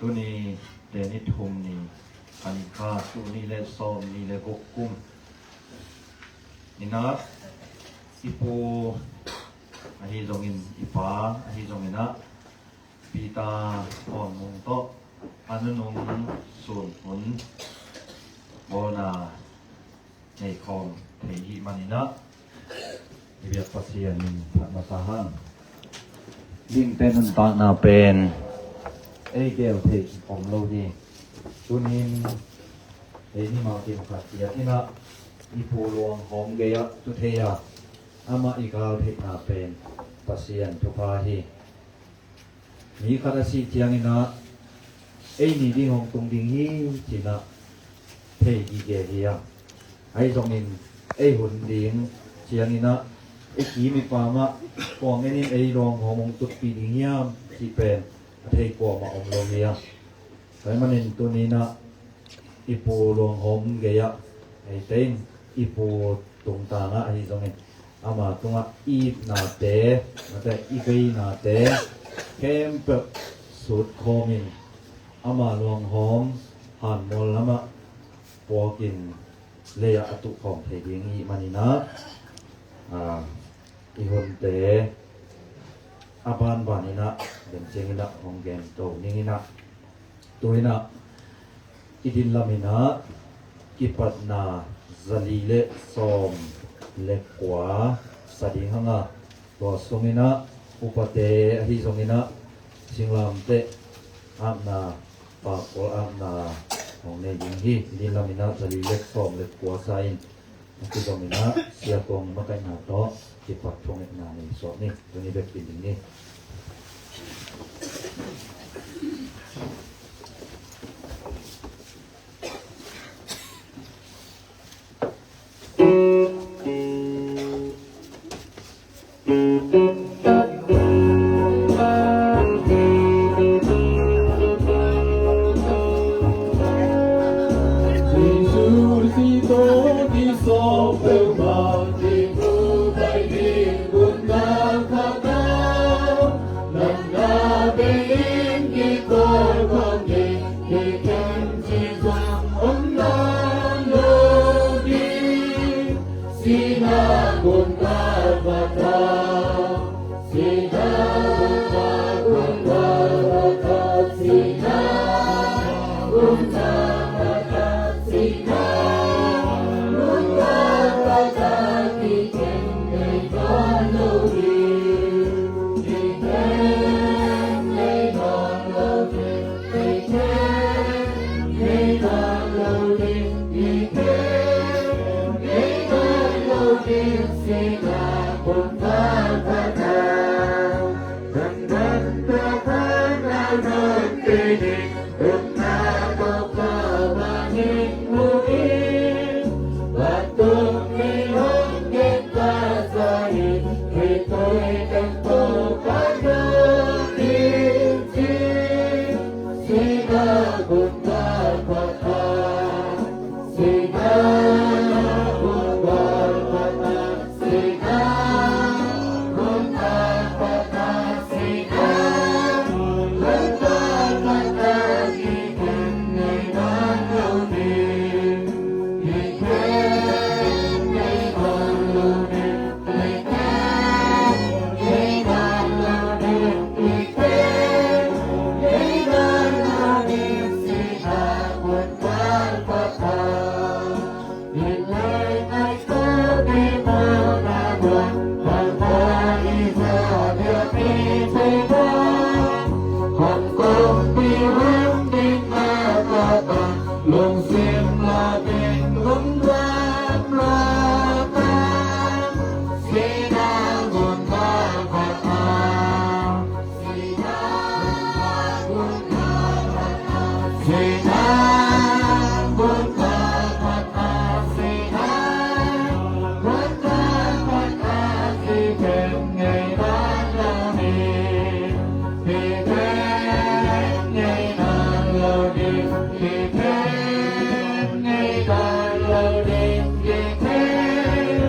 ตัวนี้เดนิทุมนี่อันคาตัวนี้และซอมนี่และกกุ้งนี่นะสิปูอันนี้ตรงนี้อีฟ้าอันนี้ตรงนี้นะปีตาอ่อนมงโตอันนั้นนงส่วนผลโบนาในคอมเทีมันนี่นะเบียดปัสเซียนผ่านมาตาห้างยิ่งเต้นต่างนาเป็นเอเกลเทคของเราดีตัวนี้นี่มาที่ขัดเสียที่นะอีโพลวงของเกียตุเทียอามาอีกาเทคนาเป็นปัสเซียนทุพาฮีมีคาราสีเทียงนี่นะนี่ดีของตรงดิ่งฮีจีนะเทกีเกียไอ้ตรงนี้หุ่นดิ่งเทียงนี่นะกีมีความว่ากองนี่รองของมงตุดปีดิ่งเฮียที่เป็นเทกว่ามาอมโลเมียไอ้มันเห็นตัวนี้นะอีปูรวงหอมเกียไอ้เต็งอีปูตรงตานะไอ้ตรงนี้อามาตรงอีนาเตะมาแต่อีกีนาเตะเข้มเปิดสุดโคมินอามาลวงหอมหั่นมลแล้วมาปัวกินเลียอตุของเทดิงอีมันนี่นะอีคนเตะอาบานบานี่นะเป็นเจงินะของแกนโตนี่นะตัวนี้นะอิดินลามินะกิปัตนาซาลีเลซอมเลกวาสดิหังะตัวสมินะอุปเตหิสมินะสิงลามเตอานาปากโออานาของในยิงฮีอิดินลามินะซาลีเลซอมเลกวาไซน์คือสมินะเสียกองมาไกนาโตกิปัตทงเอกนานี่สอบนี่ตัวนี้แบบปิดนี่Gesù Cristo ti sopra il Sina Gunda Vata Sina Gunda Gunda Vata Sina Gunda Vata Sina Gunda Vata Kiken Nei Donori Kiken Nei Donori Kiken Nei Donori Kiken Sina Gunda Vata Dan Tapanan Kini Umna Toka Maning Muin Batung Nihong Kita Zahid Hitoy Tento Padoni Sina Gunda Vata Sina Gunda Vata Sina Gunda Vata Sina Gunda Vata Kiken Nei Donori Kiken Nei Donori Kiken Nei Donori Kiken Nei Donori Sina Gunda Vata Nilai Nai Kobi Mana Buan Hamba Isa Dia Piteba Hong Kong Pi Hong Ding Matata Long Sim La Ding Hong Ram Rata Sina Gunda Vata Sina Gunda Vata Sina Gunda Vata Sina Gunda Vata Kiken Nei Donori Kiken Nei Donori Kiken Nei Donori Kiken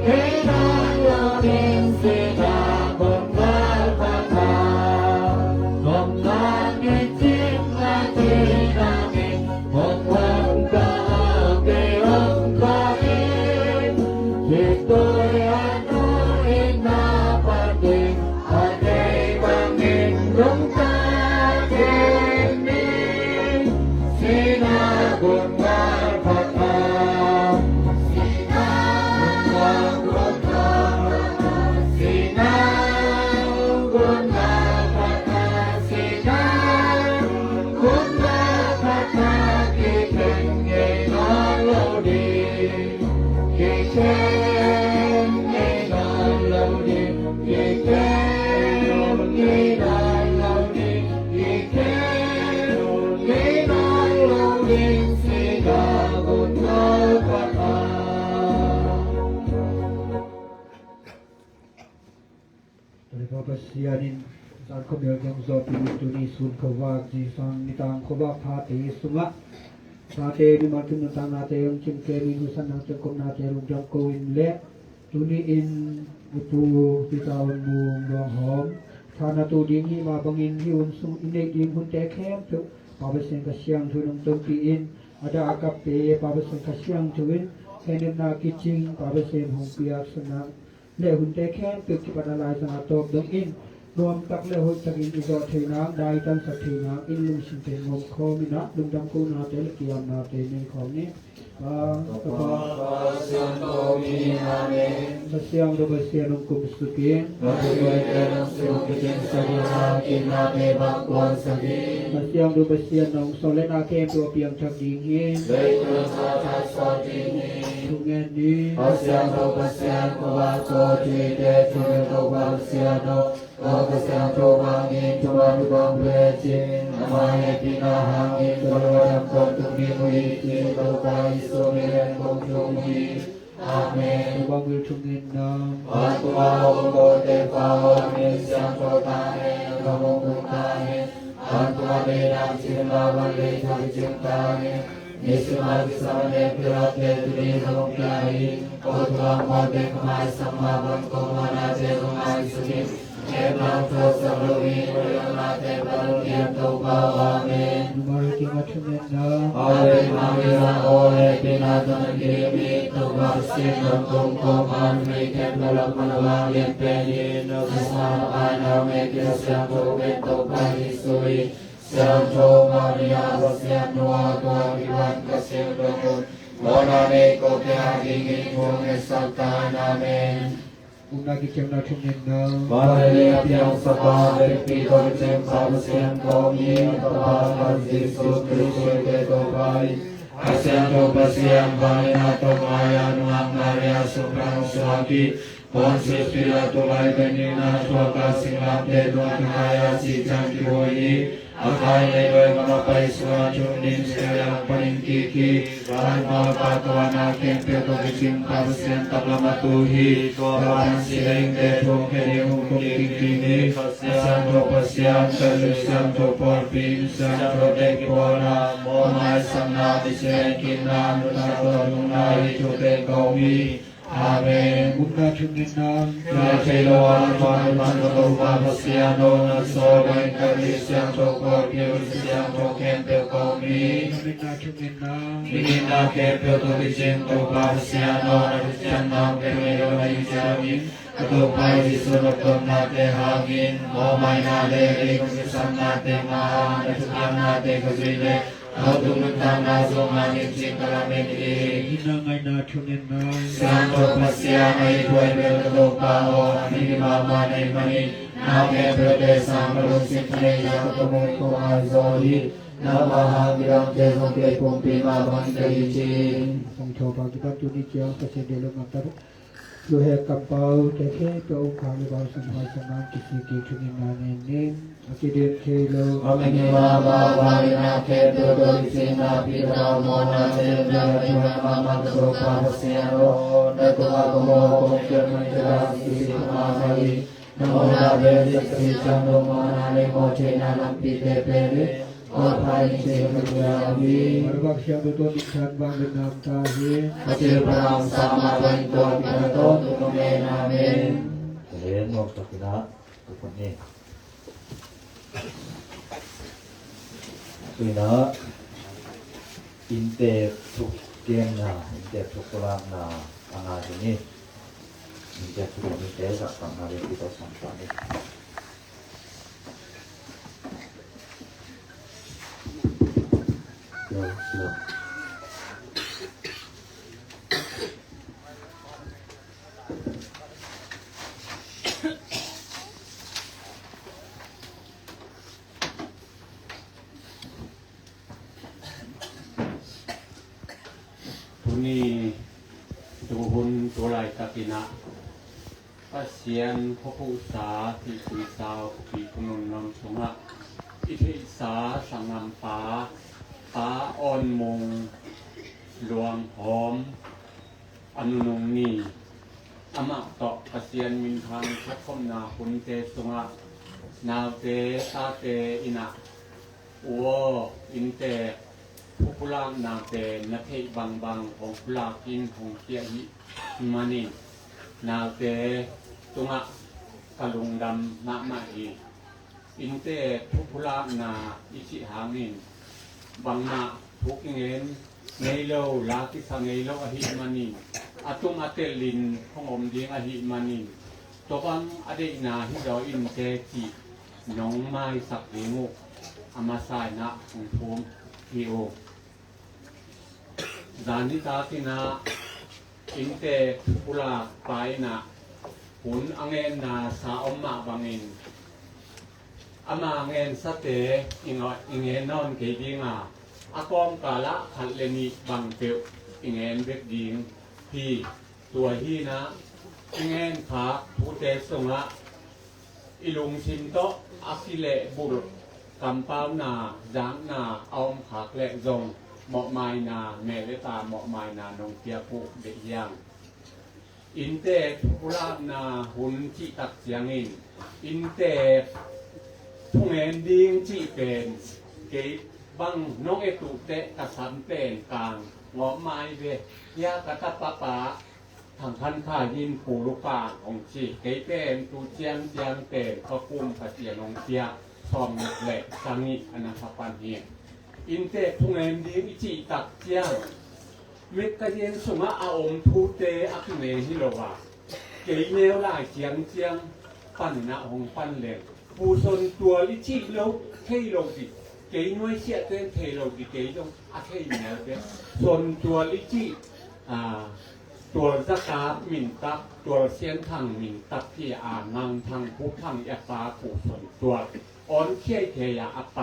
Nei Donori Sina Gunda Vata Nom Nami Jin Nati Nami Hong Wan Ka Ake Hong Kain Hitoy Ano Ina Pating Ade Bangin Rung Ta Kini Sina Gunda Vata Sina Gunda Vata Sina Gunda Vata Sina Gunda Vata Kiken Nei Donori Kiken Nei Donori Kiken Nei Donori Kiken Nei Donori Sina Gunda Vata โดยพระเสียนินสารคมเดียวยังสอบปิตุนีสุนขวากจีสังนิตังขวากพาเตสุงะพาเตนิมาตุนตังนาเตยงจิมเกมินุสันนังจักรนาเตลุงจังโกวินเลตุนีอินอุปูปิตาวันบูงดวงหอมทานาตูดิงฮีมาบังอินฮิอุนสุอินเนดิงหุนเตแคมทุปาเปเซนกะเชียงทุนงตงปีอินอาดาอากาเปปาเปเซนกะเชียงทุนแคเนนากิจิงปาเปเซนหงเปียกสนังเลหุนเตแคมตึกที่ปนาลายสนาตบดงอินรวมตักเลหุจักอินอิโดเทนางได้ตันสักเทนางอินลุงสินเตงงโคมินะลุงดำกูนาเตลกิยามนาเตในของนี้ตะพาเสียงโตมีนาเมเสียงโดบเสียงกุมสุกินมาตุเวเตนังสุกิจินสกินากินาเมบักวันสกิเสียงโดบเสียงนงโซเลนาเกมตัวเปียงชักยิงยินเลตุสัทธัสสตินีทุเงนีเสียงโดบเสียงกวาโตทีเดทุเงโดบเสียงโดโกเสียงโตวังอินทุมานุบังเวจินมาเฮตินาหังอินตุโรดัมโตตุมิมุอิติโตกาอิโสเมเรนคงทุมิอาเมนบังวิทุงินนามปัตวาองโกเตปาวะเมเสียงโตตาเฮนะโมกุตาเฮปัตวาเมนังจินลาวันเลทวิจิตาเฮนิสมาวิสามเนปิราเตตุนีโลกาหิโกตวะโมเตขมายสัมมาบังโกมานาเจโกมาอิสุขิ เทพังโทสโลวิโรยนาเทปรุเทียนตุปาวามิ Numarating Achumena, อาเวมาวิราโอเลปินาตนกิริมิตุวัสสินตุงโกมันมิเทปลมนวาเลียนเปยินอุสมาอานาเมกิสยันโตเวโตปาหิสุยเสียงโทมาริยาบเสียงนัวตัววิวันกเสียงดงุนโมนาเนโกเทียกิงิโกเมสัตตานาเม Unagi Chemna Achumena, วาเลียเพียงสปาเดปิโตเจมสาวเสียงโกมีตปาปัสสิสุคริสุเกโตไกอาเซียนโตปัสเซียมบาลินาโตมายานุอังนาริยาสุปรังสวากิปอนสิปิลาตุไลเบนินาสวากาสิลาเตดวงคายาสิจังกิโวยีอาคายเลเวมะไปสวาจุนินเสยังปนิกิกิวานาปาตวานาเกมเปโตวิจิงปาเซียนตับลมาตุหิตัวรันสิเลงเดทุงเฮเดหุงกิกินิสันโตปัสเซียนเตลุสันโตปอร์ปินสันโตเดกิโวนาโมมัยสัมนาติเชกินานุนาโตนุนาหิจุเตโกมิอาเมน Unna Achumena, นาเทโลอันวันมันโตวาปัสเซียโนนัสโซเวนคริสยันโตโกปิวสยันโตเคนเตโกมิ Unna Achumena, วินินาเคเปโตวิจินโตปาปัสเซียโนนัสยันนามเปเมโรนายุจามิกตุปายวิสุรตนาเตหามินโมไมนาเลริกุสิสันนาเตมาหานัทุยันนาเตกสิเลเอาตุมุตตานาโสมานิจิกลาเมติ Inangayna Achumena, สันโตปัสเซียไอถวยเบลโตปาโอนิมามาในมณีนาเมเปเตสังมรุสิทเนยะตมุโกอาโซลินามาหาวิรังเตสงเกปุมปิมาบันเตยิจิ Sangcho Bhagavad Gita Pasedelo Matar, Luhe Kapau, Teke, Pau Kali Bau Samhai Samam, Kisi Ki Chumena Nen, Akidin Kelo, อเมนิมาบาวารินาเคตุโดริสินาปิราวโมนาเตเดริมามามัตโตปาปัสเซียโรนตุอาโกโมโกเกมิตราสิมามารินโมนาเวสิสิจันโนโมนาเลโมเทนานัมปิเตเปเรโอภายเชมิยาวิ Marvaksya Duto Dikhan Bang Vinam Tahi, ปฏิปรังสัมมาวินโตปิณโตตุโนเมนาเม เรียนบอกตกินะทุกคนนี้คือนะอินเตทุกเกียงนะอินเตทุกกลางนะอาณาที่นี่อินเตทุกอินเตสักการณ์ที่ต้องสัมพันธ์เดี๋ยวนี่ดูหุนตัวไรตะกินะปัสเซียนพระผู้สาที่สุสาวปีกนุนนำสงะอิทิสาสังงามฟ้าอ่อนมงหลวงหอมอนุนงนีอมะตะปัสเซียนมินทางทักคมนาหุนเตสงะนาเตตาเตอินะอัวอินเตผู้พุลานาเตนักเทบังของพุลากินของเกียหิมานินาเตตุงะกะลุงดำนามาอีอินเตผู้พุลานาอิชิหามินบังนาทุกเงินในโลลากิสังในโลอหิมานิอตุงอเตลินของอมดิงอหิมานิตัวบังอเดนาฮิดออินเตจิน้องไม้สักเงุอามาสายนะของภูมิทีโอดานิตาตินาอินเตปุลาไปนะหุนอังเงินนาสาอมมาบังเงินอามาเงินสเตอิงเงินนอนเกดิงาอากอมกาละขัดเลนีบังเปียวอิงเงินเบ็ดดิงพี่ตัวฮีนะอิงเงินขาผู้เตสงะอิลุงชินโตอากิเลบุรุกำปาวนาจางนาเอามขากและจงเหมาะไม้นาแม่เลตาเหมาะไม้นานงเตียปุเดียงอินเตพุลานาหุนจิตักเสียงอินเตทุงเงินดิงจิเป็นเกยบังน้องเอตุเตกสันเป็นกลางเหมาะไม้เวยากะตะปะปะ ทางท่านข้ายินปูลูกป่าของจีเก๋เป็นตูเจียงเจียงเป็นพระกุ้มพระเจียนองเจียซอมแหลกสังนิอนาคปันเฮียอินเตทุงเอ็มดีอิจิตักเจียงเมกะเยนสุงะอาอมทูเตอักเนฮิโลวาเก๋เนวลายเจียงเจียงปั้นนะหงปั้นเหลกปูซนตัวลิจิโลเทโลดิเก๋น้อยเสียเต้นเทโลดิเก๋ต้องอาเทเนวเดซนตัวลิจิตัวสกาหมิ่นตับตัวเสียนทางหมิ่นตับที่นังทางผู้ทางแอปปาผู้สนตัวอ่อนเขี้ยเทียอไป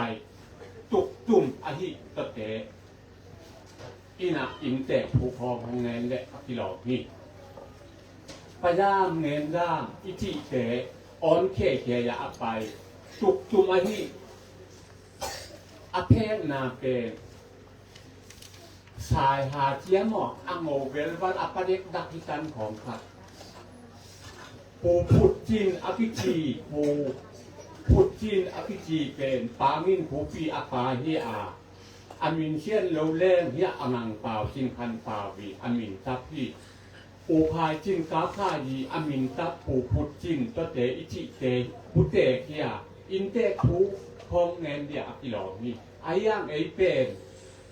ตุกตุ่มอหิตเตอินะอินเตผู้พองของเงินเดะกิโลนี่พยายามเงินร่างอิจิเตอ่อนเขี้ยเทียอไปตุกตุ่มอหิอเพงนาเป็นสายหาเจียมอกอังโงเวลวันอปเด็กดักที่กันของขัดปูพุดจีนอภิจีปูพุดจีนอภิจีเป็นปามินผูปีอปาเฮียอามินเชียนโลเล่งเฮียอนังเปล่าจินคันเปล่าวีอามินตับพี่ปูพายจินกาข้ายีอามินตับปูพุดจีนตัวเตอิจิเตพุเตเฮียอินเตทูคองเงินเดียกิโลนี่ไอ้ย่างไอ้เป็น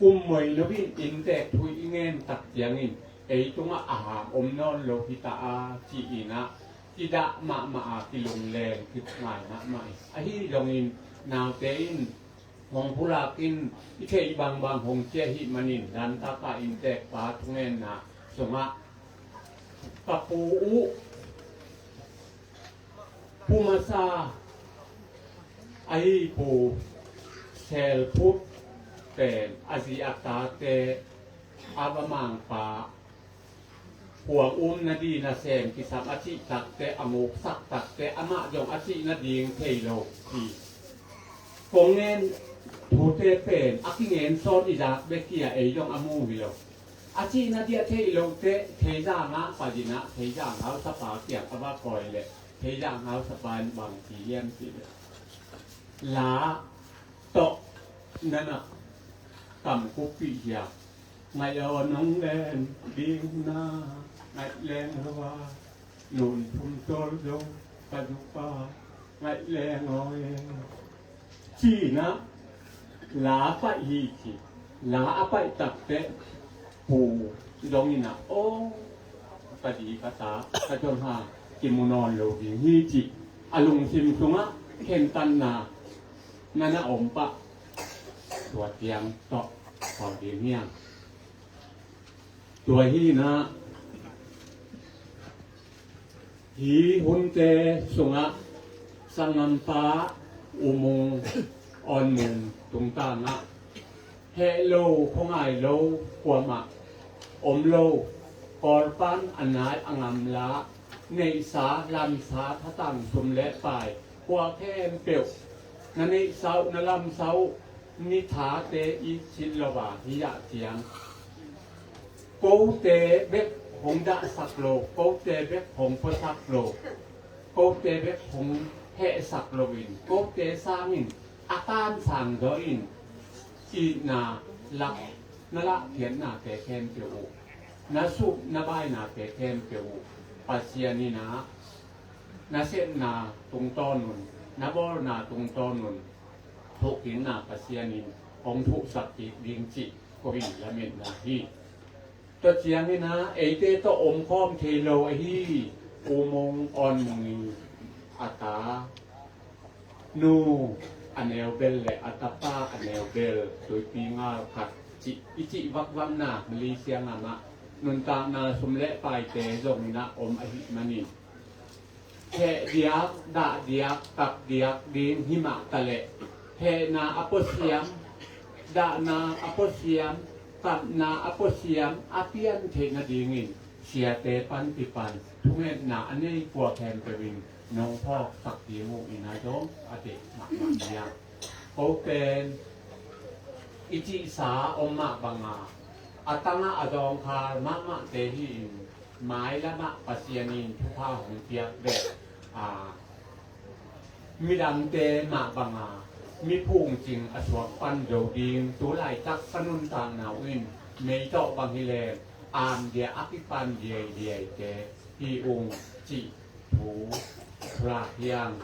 กุมมวยลบินอินเตทุยเงินตักเจียงินไอ้ตรงอาหารอมนอนโลหิตาจีอินะจิดะมากิลงแรงคิดง่ายนะไม่ไอ้ที่ลงอินนาวเตอินมองผู้ลากินอิเทบางหงเจหิมันินดันตากาอินเตปาทุเงินนะสมะปะปูอุปูมาซาไอ้ปูเซลพุบเป็นอาศิอาตาเตอาบมังปาหัวนาดีนาเซมกิสัมอาชิตักเตอโมกสักตักเตอมะยองอาชินาดีงเทโลทีกงเงินทูเตเป็นอากิเงินโซนอิจากเบกียเอยองอามูวิโลอาชินาดีเทโลเตเทจางะปาจินะเทจางเอาสปาเกียกอบากอยเลยเทจางเอาสปานบางทีเยี่ยมสิเลยลาโตนั่นน่ะกำกุปิยาไงเอาน้องแดนดิ้งหน้าไงแรงว่าหนุนทุ่มโตลงปะดุปาไงแรงอ้อยจีนะลาไปฮีจีลาไปตักเตะปูดงนี่นะโอ้ปะดีภาษากระจนหากิมุนอนโลดีฮีจีอลุงซิมตุงะเข็นตันนานั่นนะอมปะตัวเตียงต่อขอดีเนี่ยตัวฮีนะฮีหุนเตสุงะสังนันปาอุโมงออนมุงตุงตานะเฮโลพงไอโลขวมะอมโลกอลปันอันนายอังมละในสาลำสาทตังสุมและปายกว่าแค่เปียวนั่นในเสานลำเสานิทาเตอิชิลวาหิยะเทียงโกเตเบกหงดะสักโลโกเตเบกหงพสักโลโกเตเบกหงเฮสักโลวินโกเตสามินอาการสั่งโดอินอีนาลักนละเทียนนาเตเคนเปียวนาสุนาบายนาเตเคนเปียวปัสเซียนีนานาเซนนาตุงต้นนุนนาบอลนาตุงต้นนุนทุกหินนาปัสเซียนินองทุสักจิดิงจิกวินละเมนนาฮีตัวเจียงนี่นะไอเตโตอมค้อมเทโลไอฮีอุโมงออนมีอัตานูอันเอลเบลและอัตตาอันเอลเบลโดยปีงาขัดจิอิจิวักวัมนามลีเซียงามะนุนตานาสมเละไปเตจงนะอมอหิมานีเฮเดียกดาเดียกตักเดียกดินหิมะตะเลเฮนาอโปเซียมดานาอโปเซียมตัดนาอโปเซียมอาเปียนเทนาดีงินเสียเตปันติปันทุเมนนาอันนี้กลัวแทนไปวินน้องพ่อสักดีมุอินาโจอเดหมักมันยาโอเป็นอิจิสาอมมะบังอาอัตงะอดองคามะมะเตหินไม้ละมะปัสเซียนินทุพาของเปียกเด็กมีดังเตมะบังอามีพุ่งจริงอสวกปันโดดีนตัวไหลจักปนุนต่างหนาวอินเมย์เจาะบางฮิเลน an dia akipan dia dia ke hi ung chi thu ra yang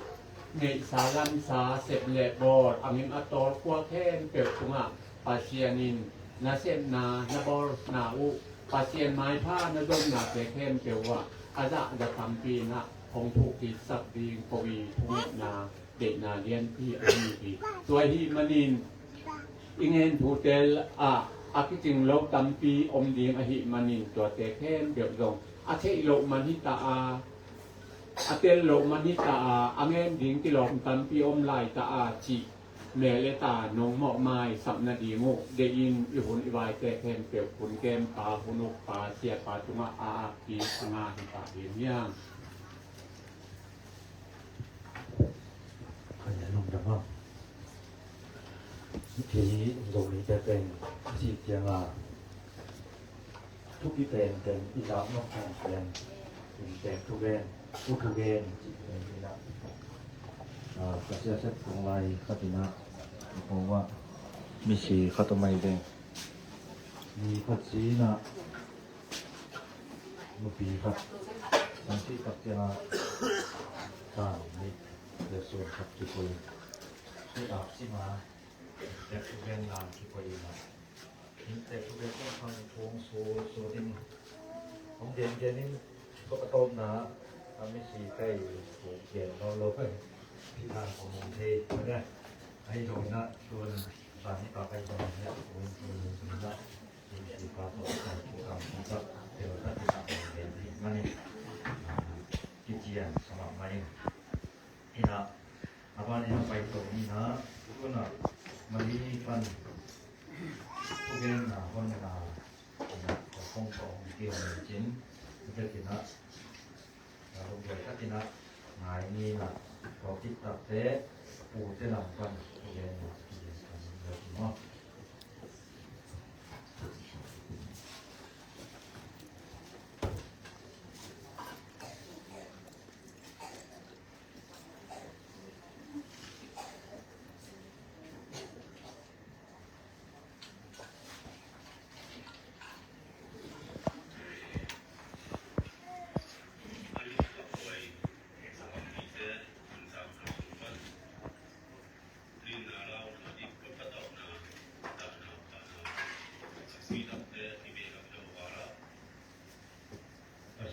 nei salam sa sep le bor amin atol kwa khen pe tunga pasianin na sen na bor na u pasien mai pha na dom na pe khen pe wa aja da kampi naของถูกกิสักดีกวีทุกนาเด็กนาเรียนพี่อันนี้ตัวที่มันินอิงเห็นถูเตลอาคิจึงลบตัมปีอมดีอหิมันินตัวเตแค่เดียวลงอาเทโลมันหิตาอาเตลโลมันหิตาอาเงนดิงที่ลบตัมปีอมลายตาอาจิเมเลตานงเหมาะไม้สับนาดีโมเดยินอิหุนอิวายเตแค่เปียวขุนแก้มปลาหุนุปลาเสียปลาจุงอาปีสงาหิตาเหียนย่างลงดังว่าทีนี้ตรงนี้จะเป็นที่เจียงทุกที่เป็นอีรับนอกทางเป็นทุกเวนทุกเวนจิตเป็นที่รับกระเจี๊ยบเส้นของลายขัตินะเพราะว่ามีสีขัตไมเดงมีขัดสีนะมุปีครับทั้งที่กับเจียงต่างนี่เดือดส่วนครับที่คุยที่อาบที่มาแต่ทุกเรื่องงานที่คุยมาแต่ทุกเรื่องต้องทำโค้งโซ่ดินของเด่นนี่ก็กระต้มนะทำไม่สีใกล้ถูกเขียนเราลบไปที่ทางของมงเทไม่ได้ให้โดนนะโดนสารนี้ต่อไปโดนเนี่ยโดนนะสีฟ้าตกใจผู้ทำก็เดี๋ยวถ้าที่ทำเด่นมันนี่กิจเจียนสมัครมานี่นะอาบานี่ไปตรงนี้นะทุกคนนะมันมีฟันทุกเรื่องนะคนนะของเกี่ยวกับจินมันจะกินนะเราลงไปก็กินนะหายนี่นะพอติดตับเตะปูเตะหลังฟันทุกเรื่องนะกินกันเยอะมาก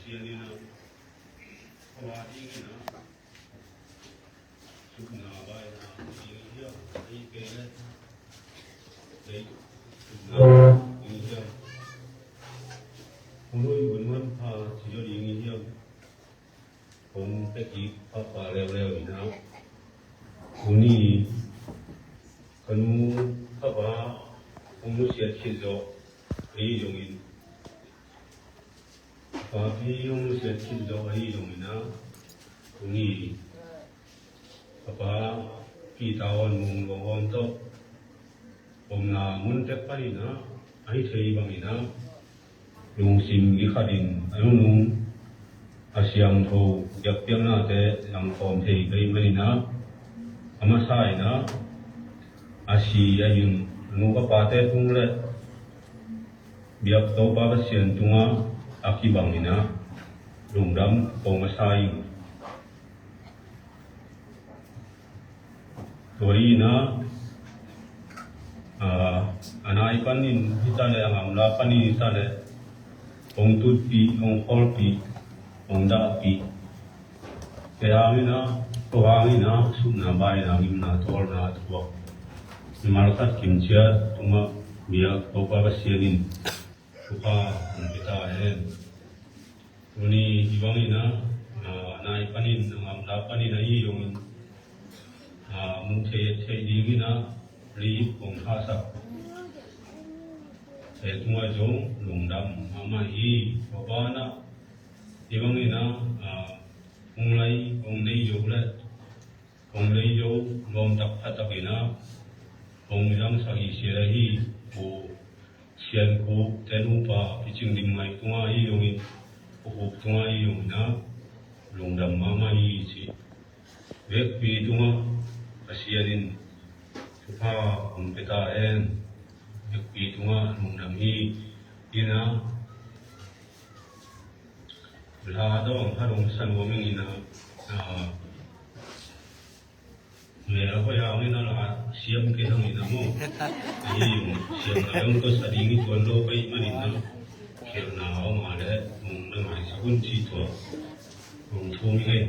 Asianina, Hawaii, Sukna, Baina, India, Ikele, India. Unui Bunwan Pa, Tio India, Hong Peki, Papa Level, Uni, Kanu, Papa, Umusia Chizo, Ayungin. Papi yung setin do ay yung ina kungi papa kitawan mong gawon to na muntek pa rin na ay sa ibang ina yung simgikadin ano nung asyang to yakpiyang natin ang konti kay manina amasay na asya yung ano kapate tunglet biyak to pa kasyan tunga akibang ina lungdam pongasaying tuwai na anay panin itale ang amla panin itale pong tutpi pong kolpi pong daapi kaya amin na tuwangin na sunabay na amin na tol na tuwak malkat kimchiat tunga biyak to pa kasyanin Kupa pitahen uni ibangina nai panin amla panin ai yung mung che digina li kong hasa se tunga jong lungdam mama hi babana ibangina unglai ong nei joglet ong nei jo lom tak patakina ong yang sagi sirahi o sian ko tenupa piching dimai tunga i yongin ko tunga i yongina lungdam mama i chi vek pi tunga asianin supa umpeta en vek pi tunga lungdam i ina ลาดองพระองค์สันวมิงินะเมื่อเราพยายามนี่นะเราเสียมเกี่ยวกับนี่นะโมนี่เสียมเราต้องก็สดิ้งตัวโลไปมันนี่นะเกี่ยวหนาวมาแล้วมึงนั่งหายสักคนที่ตัวมึงทุ่มเอง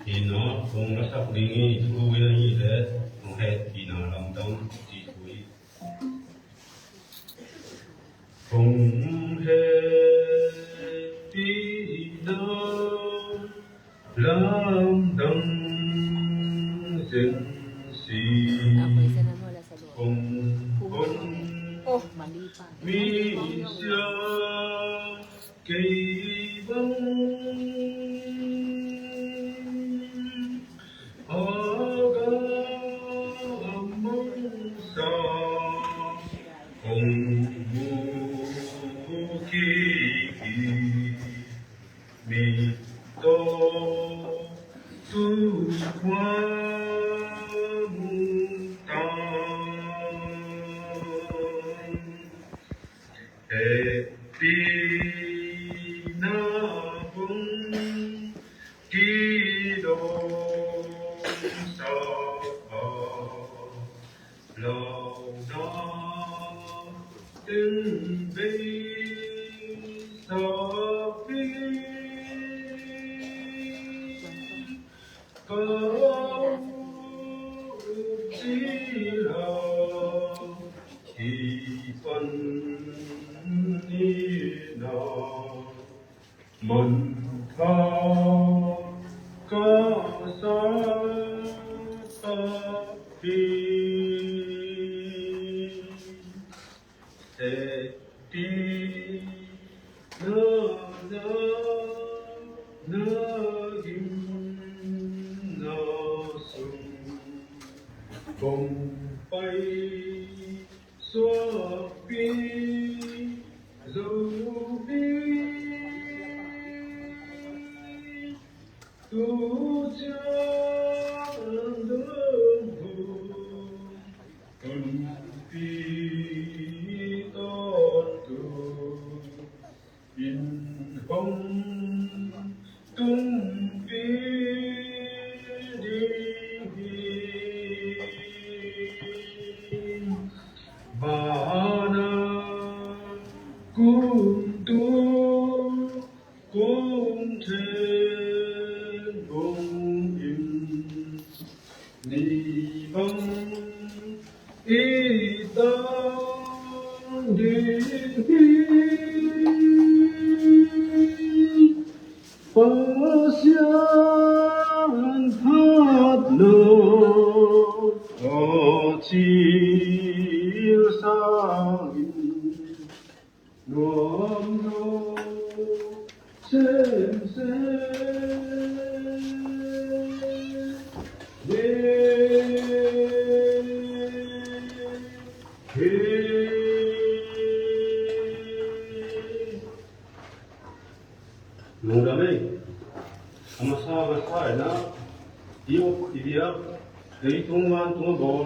อีน้องมึงรักษาดิ้งนี่ทุกวินาทีเลยมึงให้อีน้าลำต้องจีทุยมึงให้อีน้าลำต้องเส้นสีคงคนมีเสียเกี่ยวบังอากามุสาคงมุกีมีโตสุความตาเอปีนาบุญกิโดสาลาวนาตึงเบสาปีก็จีราที่ปันนีนามันทากาสาตาปีเตตีนานานากิมนาสุคงไปสวปีซูปีตูจางดงหูคนปีตอนตูอินหงตุนปีดีบานากุมตูกุมเทนบงอินนีบังอีตาดีปัสยานหัดโลโอจีสาวินวมโนเซนเซเยเฮลุงดำเองอามาสาบสายนะอีโออีเดียเฮ้ยตุงวันตุงบอล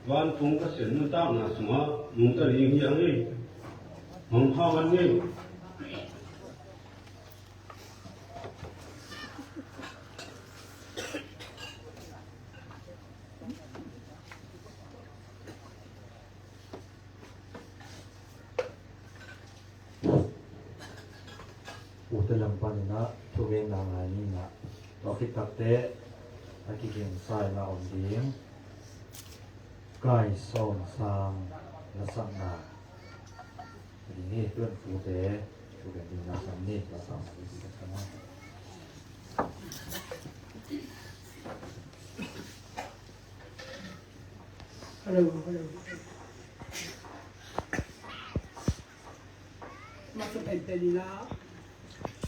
วันตุงก็เสียนตั้งนะสมาลุงตะลิงยังไงมองข้าวันนี้อุตลังปันนะทุเวงางานีนะเราคิดตักเตะอากิเกียงไซละอมเดียงกายส่งสางและสังนาดีนี่เพื่อนฟูเตะทุเวงดีนะสัมนิและสังวิจิตรนะฮัลโหลมาสเป็นเตลีนะ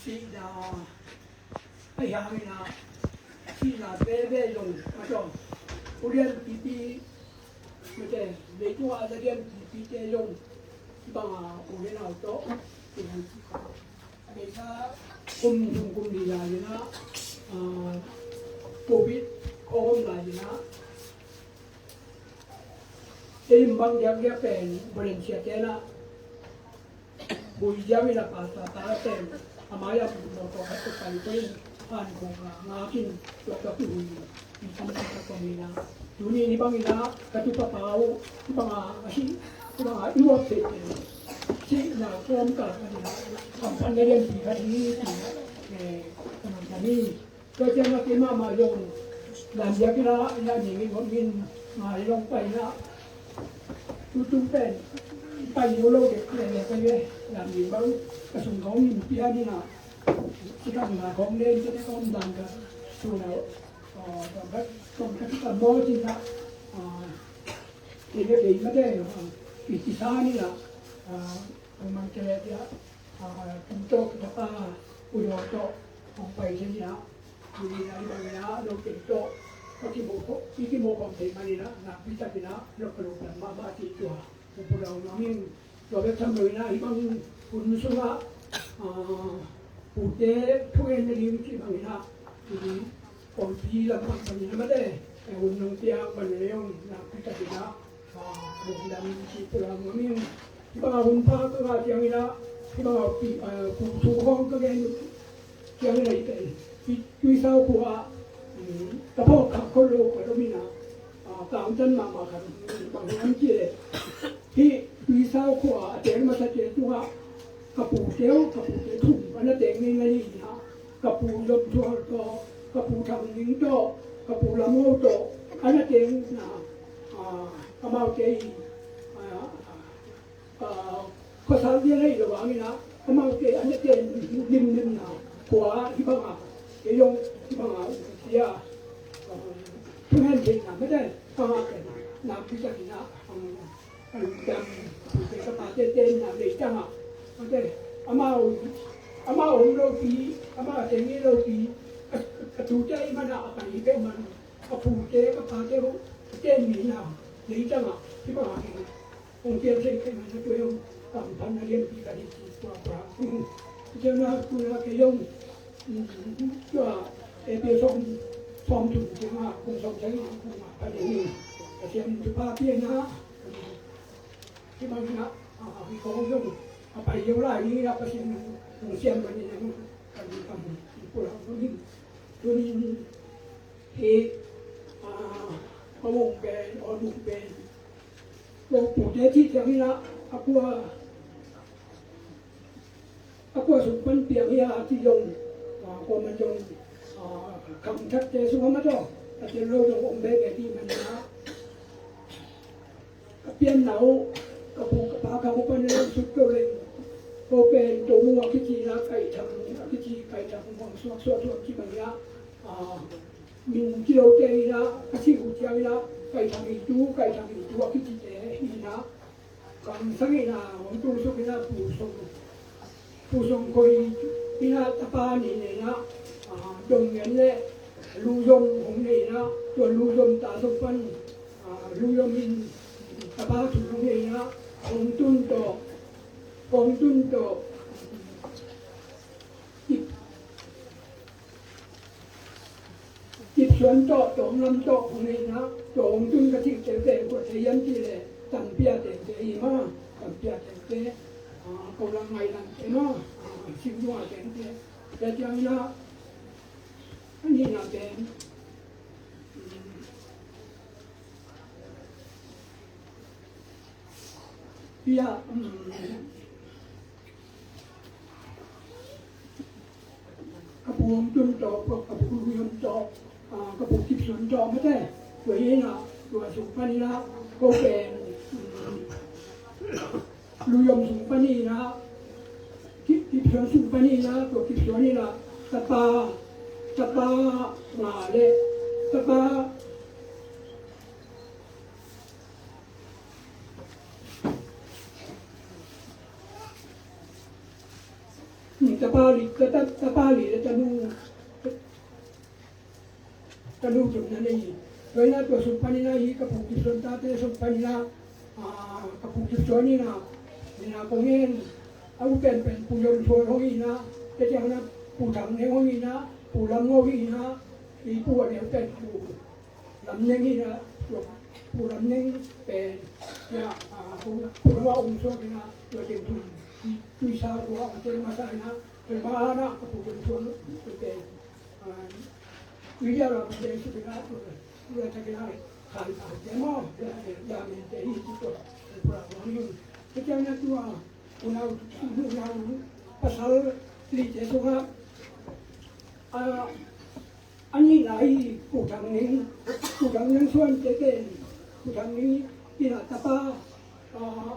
สีดาพยายามนะที่นาเบ้เบ้ลงมาจอมผู้เรียนปีปีไม่ใช่เด็กตัวอาจจะเรียนปีเจลงบางผู้เรียนเอาโต๊ะเป็นที่เขาเด็กถ้ากลุ่มดีลายนะปูบิดโอมลายนะเอ็มบางอย่างแกเป็นบริเวณเชียร์แกนะบ buijami la pata amaya mo ko palitin an ko ngakin to ka tu ni samata ko mina duni ni bangina katupa pau banga asi banga iwo te si na kom ka na kampan le di hari ni ko jama ke mama yong dan dia kira ya ni ngin ma yong pai na tu pen pai yo lo ke le ke làm gì bao cái súng không nhìn phía đi nào chỉ cần là không lên cho cái con đàn cả súng nào còn cái mô thì là thì cái mà đây thì chỉ xa đi là mang cái này thì chúng tôi cái ta ui đồ cho không phải thế nào thì là đi bằng nó đâu kiểm cho cái mô không thể mà đi đó là vì sao thì nó lúc là ba chỉ chùa một bộ đầu nó nghiêng rồi cái thằng người này bằngคุณสุระผู้เจ้ผู้เอ็นดีที่บางนะที่คนที่ลำบากบางนะไม่ได้แต่คุณน้องเตี้ยบางเรื่องนะพิจารณาบุคคลที่พลังมีที่บางคนพาก็ว่าอย่างนี้นะที่บางผู้ถูกห้องก็แกอย่างนี้เป็นที่ช่วยสาวผัวกระเพาะขับคนโลกก็มีนะกลางจันมาครับบางคนเจี๊ยที่ช่วยสาวผัวเจ๋งมาสักเจ็ดตัวกระปูเตี้ยวกระปูเตี้ยทุ่มอันนั้นแต่งนี่นะกระปูลมทัวร์ก็กระปูทำนิ้งโตกระปูละโมโตอันนั้นแต่งนะกระเมาเจย์ข้อสามที่อะไรระหว่างนี้นะกระเมาเจย์อันนั้นแต่งนิ่มนะหัวที่บ้างเกี่ยงที่บ้างเสียทุกแห่งเห็นนะไม่ได้ก็แต่น้ำพิจารณาดำเป็นกระป๋าเต้นนะเลยจังโอเคอามาองโลกีอามาเจงี้โลกีกระตูใจมันอะไปเป้มันกระปูเจกระปาเจเจมีนะเลยจังที่บ้านองเจียเซ็งขึ้นมาตัวเองตามพันเรียนปีกันที่ตัวปลาเจ้าหน้าคุณอาเกยงตัวเอเปียส่งส่งถึงจังอ่ะคงส่งใช้คงมาอะไรนี่เสียงจุฬาเพียงนะที่บ้านนะพี่เขาเรื่องไปเยาวราชนี่เราไปเชียงเชียงวันนี้นะกันทำพวกเราตัวนี้เฮมาวงแบนอดุแบนโลกปู่เจ้าที่อย่างนี้นะอากัวสุพรรณเปียกยาที่ยงก็มันยงคำชัดเจนสุภาพมาจ้ะแต่เจ้าโลกขององค์เบกที่มันนะเปลี่ยนหนาวกระปุกกระปาคำว่าเป็นสุดเกลียก็เป็นตัวมัวคิดจีรักไก่ทำคิดจีไก่ทำของสวดที่บางอย่างมีกิโลเจนะกระชิบุเจนะไก่ทำอีจูไก่ทำอีจูคิดจีเจนี่นะกังสังเกตนะผมตัวสุกินะผู้ทรงคอยนี่นะตะปานี่เนี่ยนะดงเงินเนี่ยลูยมของนี่นะตัวลูยมตาสุพรรณลูยมินตะปาถูกของนี่นะองตุนโตจิตสวนโตตรงลำโตของนี่นะตรงตุนกระทิงเตะกว่าเทียนที่เลยตั้งเปียเตะอีมาตั้งเปียเตะกำลังไงลังเตะมาชิมว่าเตะแต่จังนะอันนี้นะเป็นเปียกระปุกจุนจอกกระปุกยมจอกกระปุกจิบสวนจอกไม่ได้ตัวนี้นะตัวสุพรรณนะก็เป็นลุยมสุพรรณนะจิบสวนสุพรรณนะตัวจิบสวนนี่นะตะปามาเลยตะปาตะปาลีจะดูจุดนั้นนี่โดยนั้นตัวสุพรรณนะฮีกับผู้ที่สนตาเตสุพรรณนะกับผู้ที่สวนนี่นะนี่นะคงเห็นเอาเป็นผู้ยมช่วยเขาอีนะแต่จากนั้นผู้ทำเนี่ยเขาอีนะผู้ลำเขาอีนะอีผู้เนี่ยเป็นผู้ลำเนี่ยนี่นะผู้ลำเนี่ยเป็นเนี่ยผู้ว่าองค์ช่วยนะตัวเต็มทุน bisa buat macam masa ini bermana keputusan tuan kita dia lah macam sebenarnya dia cakap hari demo dia minta itu problem ini kerjanya tua unau pasal lihat juga ani lai kudang yang suan kita kudang ini tidak apa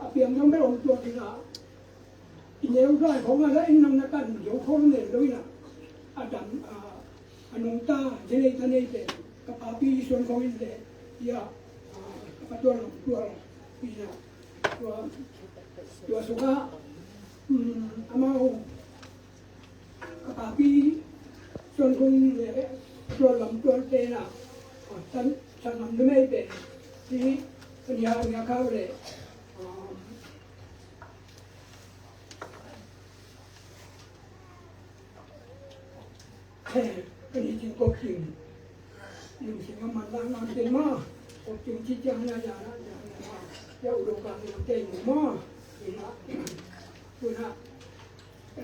apa yang yang berong tua tidak ini udah kau nggak ini nak kan jauh kau ni loh ya ada anungta jenis itu kepapi suan kau ini ya apa tua bisa tua suka amau kepapi suan kau ini tua lam tua tena tanam demi itu ini dia kau le cái gì chính có chuyện nhưng chỉ có mặt đang làm tiền mà có chuyện chi chẳng là dạo đồ cả làm tiền mà thì là tôi là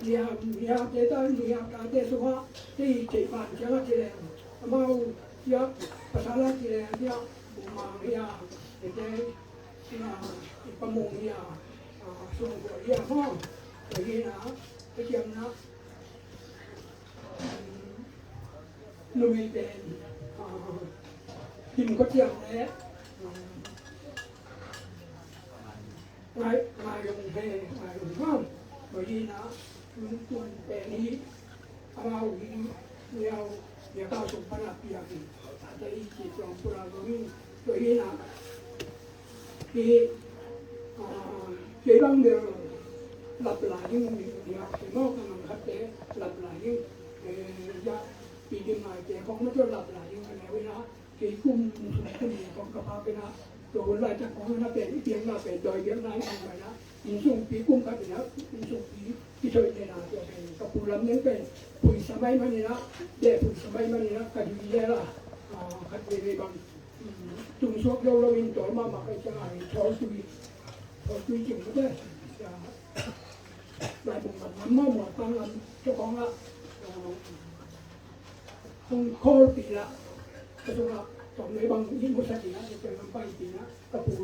nhà thế ta nhà cả thế số hóa thì chỉ bàn cho nó chỉ là mau giờ pasal là chỉ là giờ bộ mà nhà để là cái mông nhà xuống của nhà ho bởi vì là cái chuyện nó nuôiเป็นกินก็เที่ยงแล้วง่ายลงเพง่ายลงห้องบางทีนะตุนแต่นี้เอาหินเนี่ยก้าวสมบัติเปียกแต่อีกที่ตรงปุระตรงนี้ตัวนี้นะที่เจ้าบ้านเดียวหลับไหลยิ่งเนี่ยที่นอกกำลังคัดเตะหลับไหลยิ่งจะปีเดียวมาแต่ของมันจะหลับไหลยิ่งอะไรเวลาที่กุ้มของกระเพาะเป็นนะตัวหลายจากของมันเป็นเพียงเราเป็นโดยเดียวนั้นอะไรนะอินทรงปีกุ้มกันเป็นนะอินทรงปีที่ช่วยในนาตัวเป็นกระปุกลำนั้นเป็นปุ๋ยสมัยมันนี่นะเด็กปุ๋ยสมัยมันนี่นะกันอยู่เยอะละคัดเวบางจุ่มซอกเราอินตัวมาไปจะไอ้ทอสุยจริงก็ได้หลายบุญมันมั่วหมดตั้งลำเจ้าของละต้องโคตรปีละก็ต้องละตอนนี้บางยิ่งมุสลิมนะจะเป็นลำไปปีนะกระปู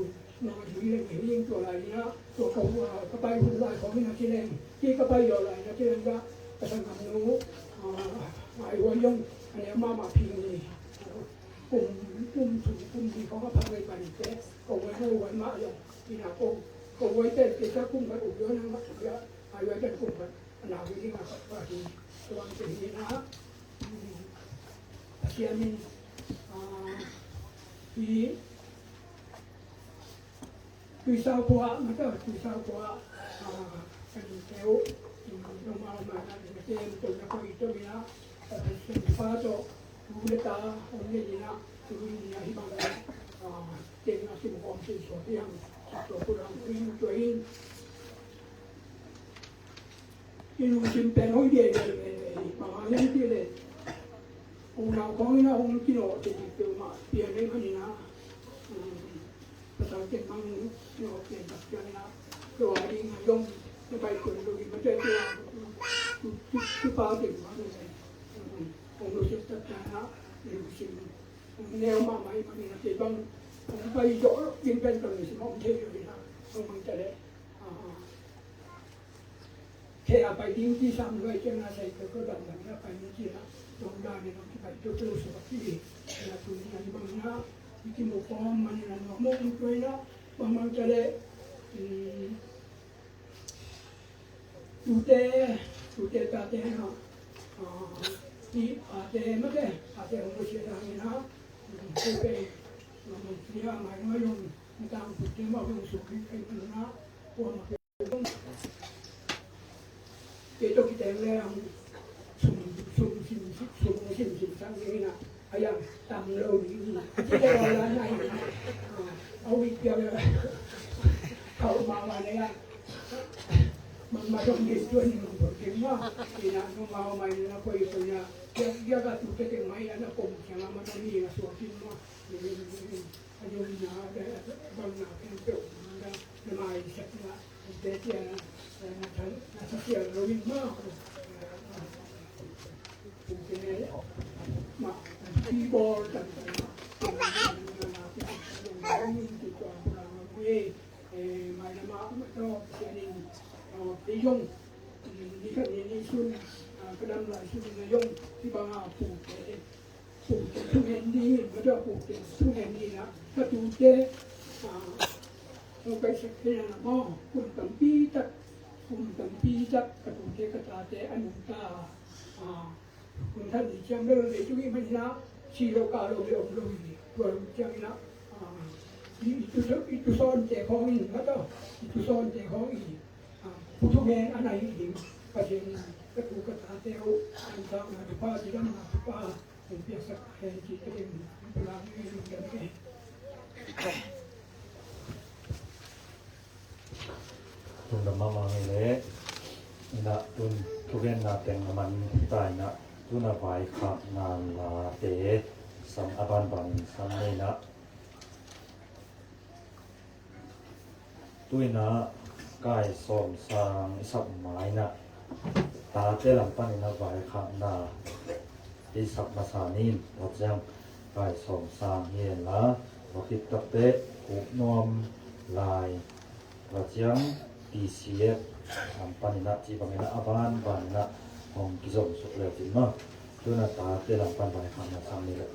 นอนอยู่ยิ่งตัวอะไรนะตัวเขากระไปหุ่นลายของมินาทีแรงที่กระไปอยู่อะไรนะที่นั่นก็กระสังหารนู้ไอ้หัวยงอันนี้มาพิงนี่กลุ่มที่เขาก็พาไปไปเจ๊ก็ไว้ให้ไว้มาอย่างที่นาก็ไว้เต้นที่จะกลุ่มกันอุบเยอะนะมาอุบเยอะไอ้ไว้เต้นกลุ่มกันหนาวิธีการว่าที่ตัวนี้นะเชียร์นี่ที่สาวกว่ามันก็ที่สาวกว่ากันเที่ยวลงมาเจมตัวนักวิทยาเป็นฟ้าโตดูเลตาองค์นี้นะดูนี่นะที่บางเจมนะสิ่งของสิ่งสวยที่ยังตัวผู้รับอินตัวอินรู้สิ่งเป็นห้อยเดียเลยบางอย่างที่เลยองค์เราของนี่นะองค์ที่เราจะติดตัวมาเปลี่ยนเรื่องนี้นะภาษาเก่งมั่งเราเปลี่ยนแบบนี้นะตัวเองยงไปคนดูดีมันจะตัวที่ป้าเด็กมาเลยองค์เราจะจัดการนะรู้สิ่งแนวมาใหม่มาเนี่ยที่บางองค์ไปโยกยิงเป็นตัวนี้สมองเที่ยวเลยนะองค์มันจะได้แค่ไปที่ซ้ำด้วยเจ้าหน้าที่ก็ดันนะไปนี่ที่นะตรงด้านนี้เราที่ไปตัวตัวสุขภาพที่เราตัวนี้บางนะที่หมู่ป้อมมันนั่นมองด้วยนะบางจะได้ดูเตตาเตนะที่อาเตไม่ได้อาเตของผู้เชี่ยวชาญนะคือเป็นที่ว่าหมายว่าโยมในทางพุทธว่าเป็นสุขิเป็นนะพวกมันเป็นเจ้าที่แต่งแล้วสุ่มสังเกตนะไอ้ยังตำเราดีที่ได้ร้านไหนเอาวิทยาเลยเขามาวันนี้มันมาต้องเด็ดด้วยหนึ่งคนเก่งมากที่นั่นเขามาใหม่นะคุยกันเนี่ยยากตุกเก่งไหมนะผมแค่มาตรงนี้นะสวดทิ้งมาอายุนะบางนาเป็นเก่านะมาอีกสักนะเด็ดเนี่ย เสียงเราวิ่งมากเป็นไงมาคีย์บอร์ดต่างๆวิ่งติดต่อเรามามาก็เสียงที่ยงนี่ก็นี่ชุนกระดำลายชุนยงที่บางปลูกทุเรียนดีก็จะปลูกทุเรียนดีนะถ้าดูเจ๊เราไปสักแค่นะพ่อคุณตั้งปีจักกระดูกเจ๊กระตาเจ๊อนุตาคุณท่านที่เชื่อมเรื่องในจุ้ยมันนะชีโลกาโลเรียมโลยตัวเชื่อมนะitu sonเจ๊ของอีกแล้วก็itu sonเจ๊ของอีกผู้ทุกแม่อะไรอีกประเด็นกระดูกกระตาเจ๊อันตรายนะป้าที่นั่งมาป้าเป็นเพียงสักแค่ที่จะเป็นเวลาที่อยู่กันเองตุนมามาเลยนะตุนทุเรียนนาแตงมันตายนะตุนไปขับนานลาเตสัมอบันบันสัมเนนะตุยนะกายสมสางสับไม้นะตาเจลังปันนะไปขับนาที่สับมาสานินวัดยังกายสมสางเย็นละวัดตักเตะกุบนอมลายวัดยังDCF panina ci bangena aban banna hong kizom sukle tinma tuna ta te lang pan bai khana samni le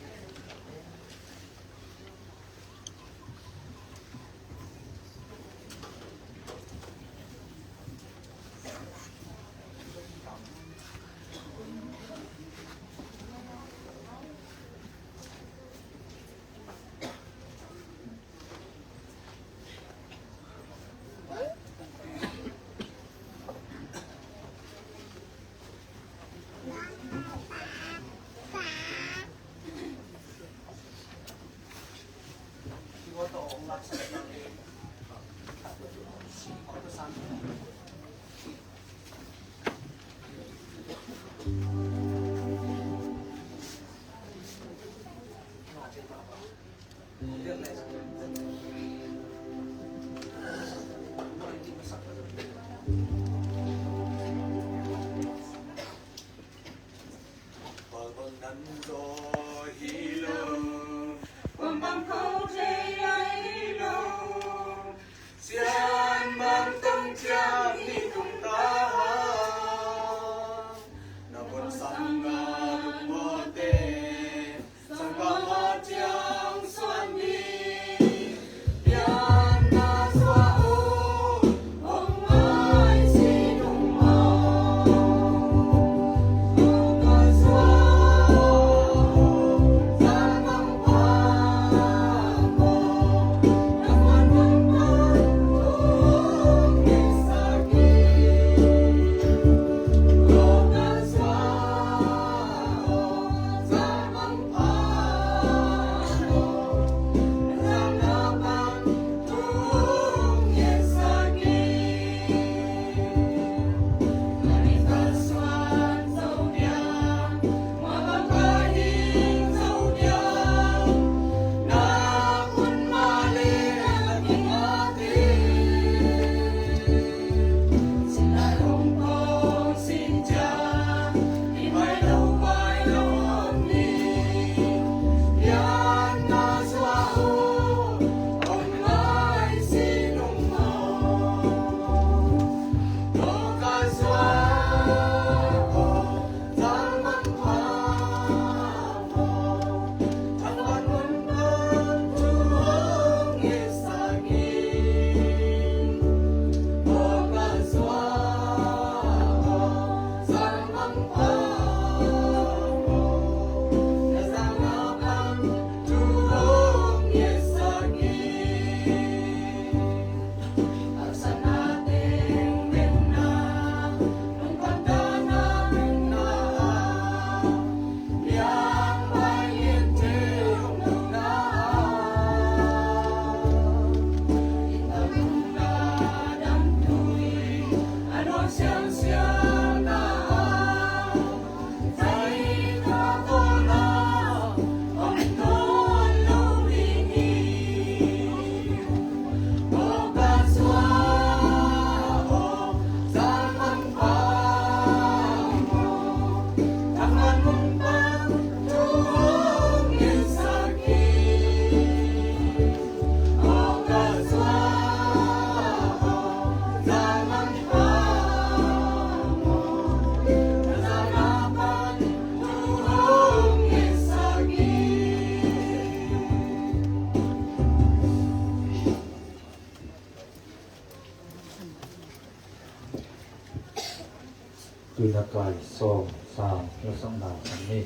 นากาย2 3และสังดาสันนี้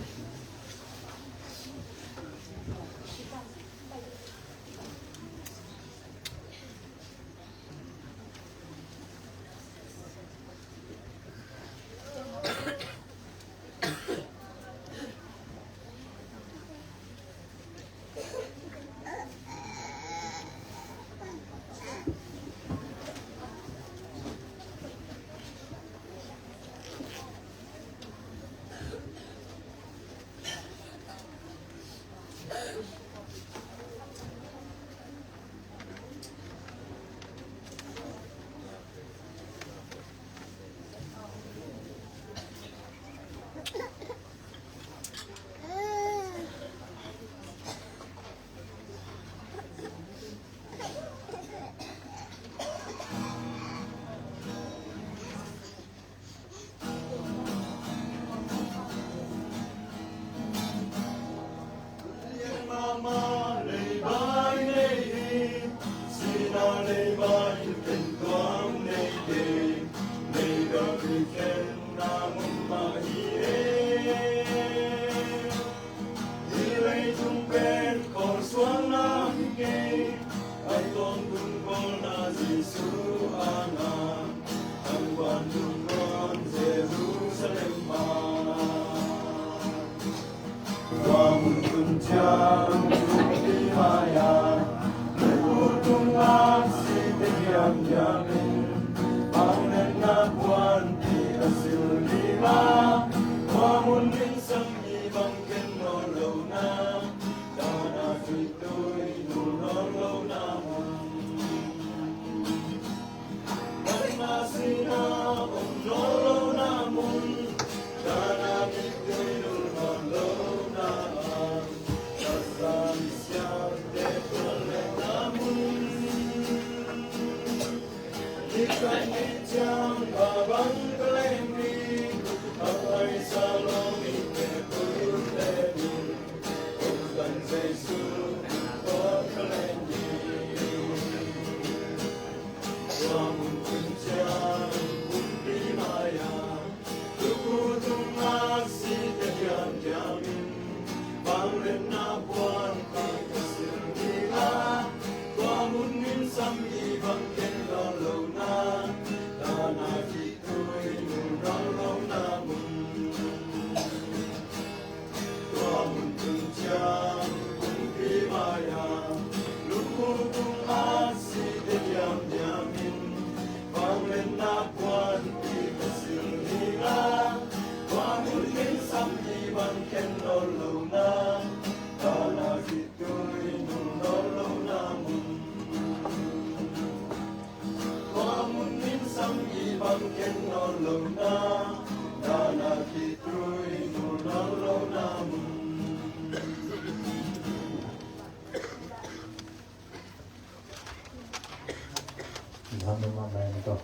ทำมาได้นะก็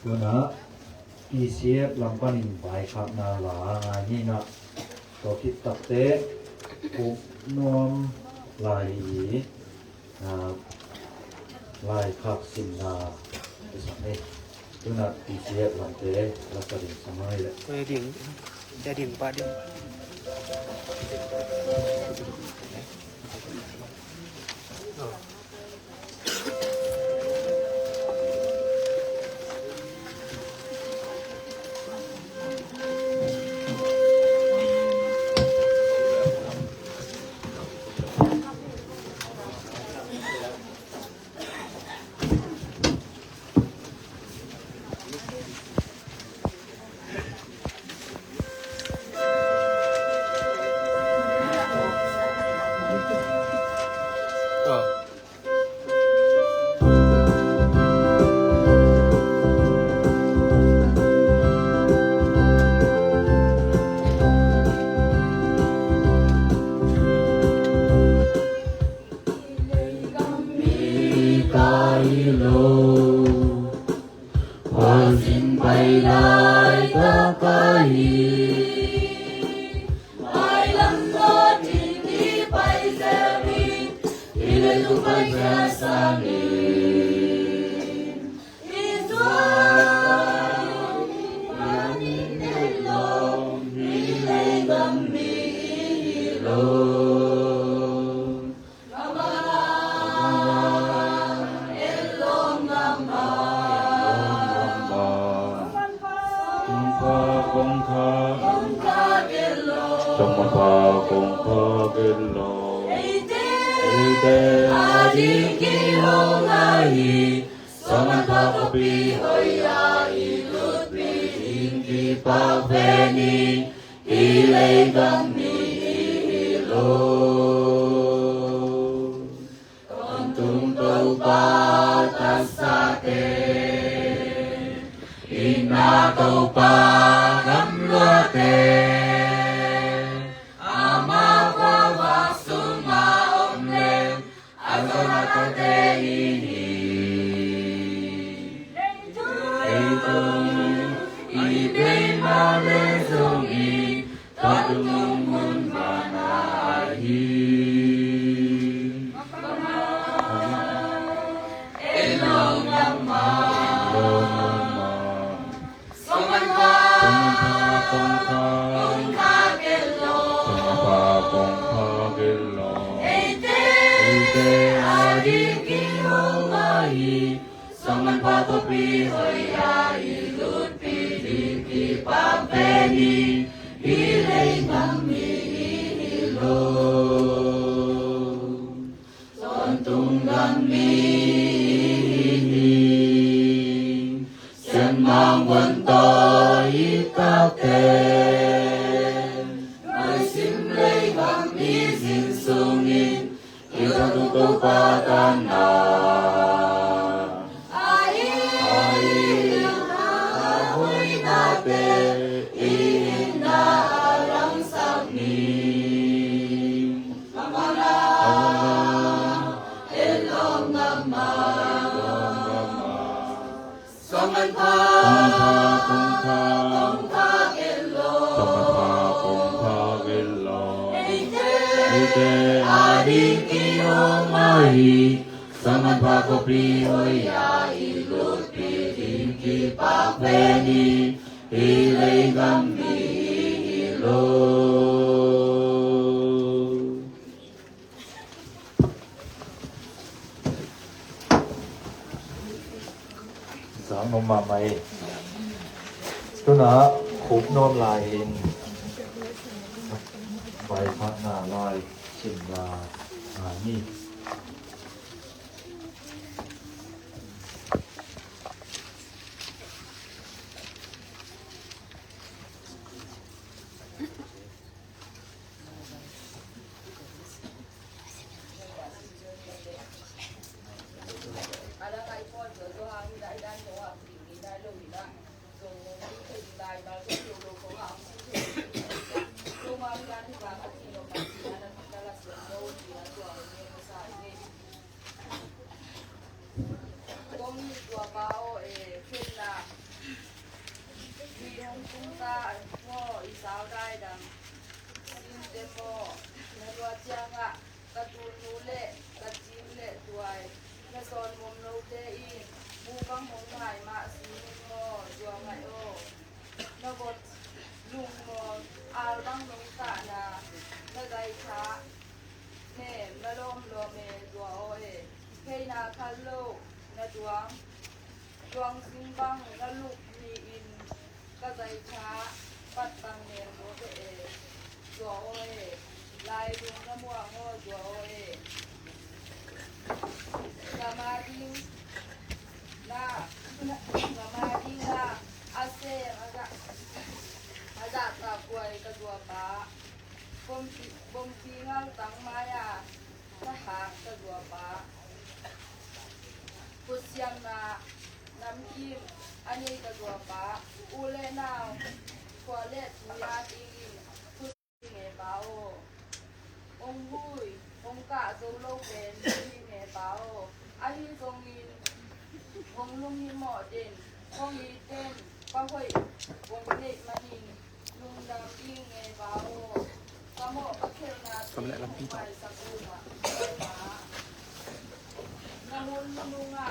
ตัวนะอีเสียลำปันใบขับนาหลางานนี่นะตัวคิดตัดเตะปุกนวมลายลายขับสินนาที่สักนี้ตัวนะอีเสียลำเตะแล้วก็ดิ่งสมัยเลย Dia ding Pak ding. งมาพาคงพาเกลอเอเตอาดิกิโฮลาฮีสมันพาปปีหอยาอิลุตปีอินกิปาเวนีอิเลกัมมิอิโลKontum taupa tassate Inna taupa namluate Ama kwa vasuma omle Azonatate ini Eitung Ibe male zongi Tatung mun manahi Saman patopi hoya ilut pidiki papeni ilay kami ilo Sontung kami Sen mang wanto itate Maisim lay kami sinsungin Ito tuto patana Saman pakopi hoya ilut pidiki papeni ilay kami ilo Sang mamay Ito na khup nom lain Vai phat na lai Chim la ni Juang simbang ngaluk ni in kazai cha pat bang nen do be jo oe lai dung na muang ho jo oe gamading na ase aga ta kuai ka dua pa bom ti ngal tang maya na ha ka dua pa pusiam na Namkim ani ka dua pa ule na kwalet ya ting nge bao ong hui ong ka zo lo ben nge bao ahi zongin ong lung ni mo den ong i ten pa hoi ong le manin lung dam ing nge bao pa mo pa khel na pa sa ku ma namun nunga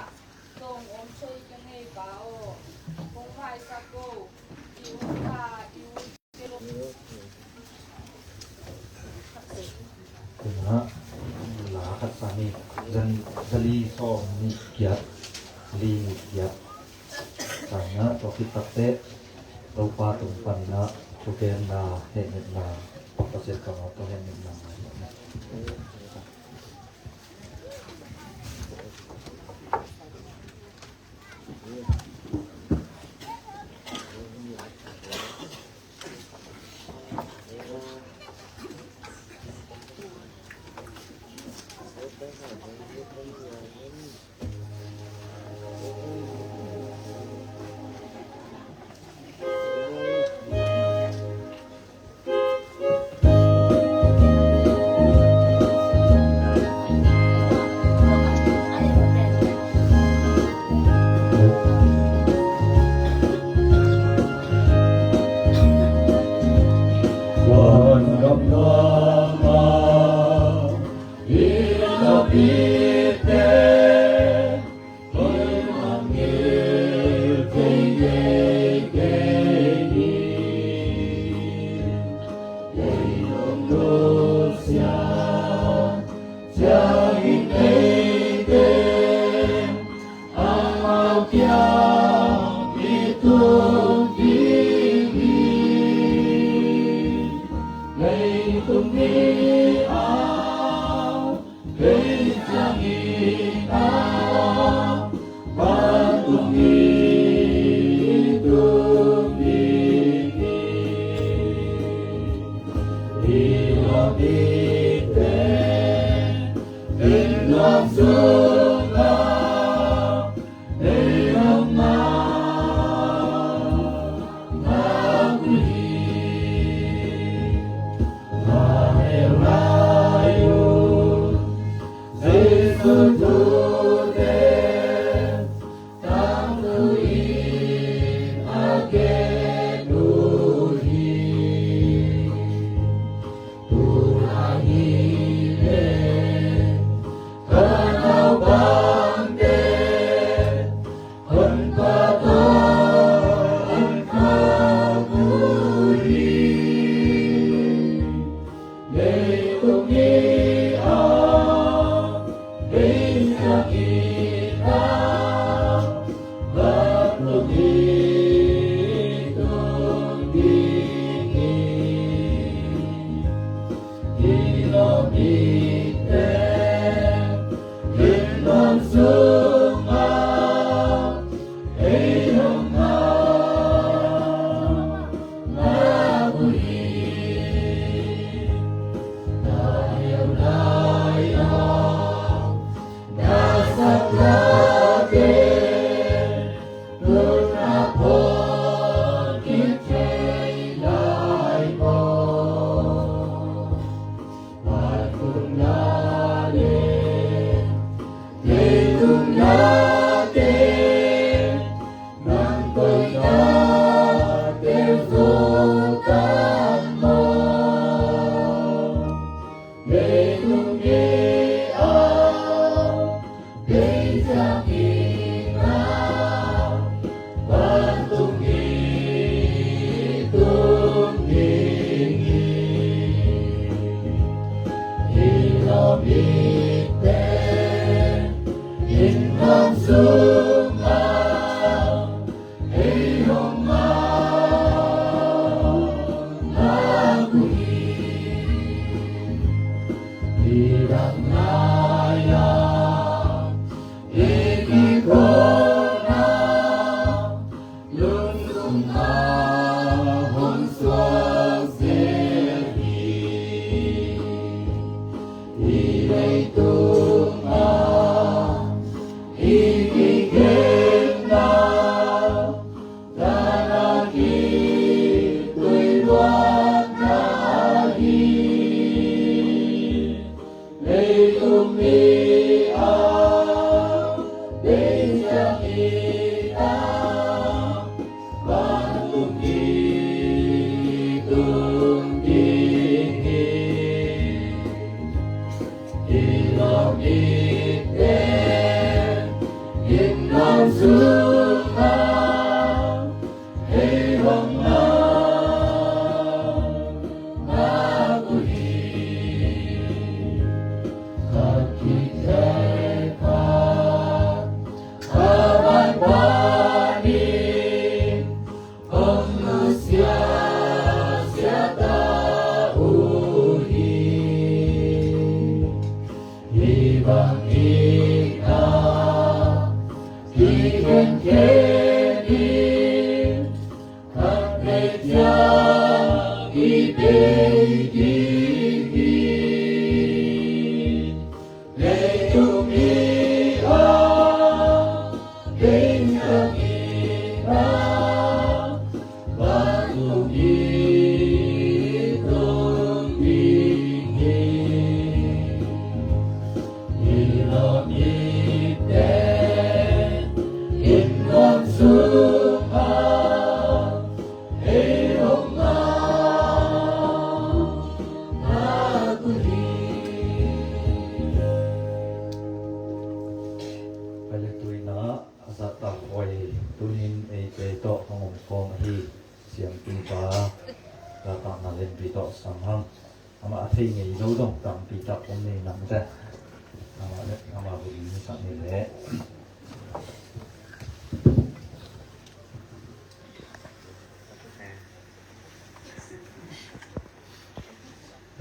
tong om choi yang ei bao kong mai sa ko iu ta iu kelo Kuna la khat sani jali som ni kiat li kiat sana to kitate to pa tung pan na to ken na he net na ก็เสร็จก็เอาตัวเล่น1มาBye.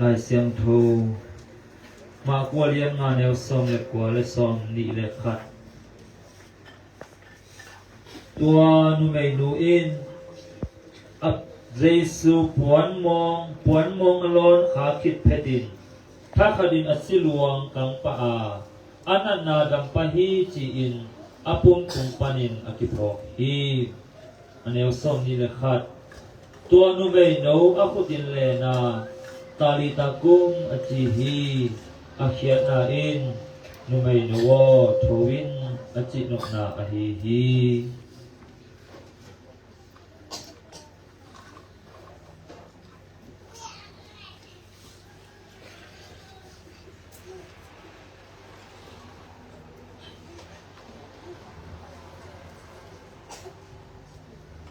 ลายเสียงโทมากว่าเลี้ยงงานแนวซอมและกว่าและซอมนี่และขัดตัวนูไม่นูอินอับเยซูปวนมองอลอนขาคิดแผ่นดินถ้าขดินอัศลวงกังปะอาอันนั้นนาดัมปะฮีจีอินอปุงคุงปานินอกิพอกฮีอันแนวซอมนี่และขัดตัวนูไม่นูอักุดินเลนาตาลิตากุมอจิฮีอาเคียนาอินนุไมโนวโทวินอจินกนาอฮีฮี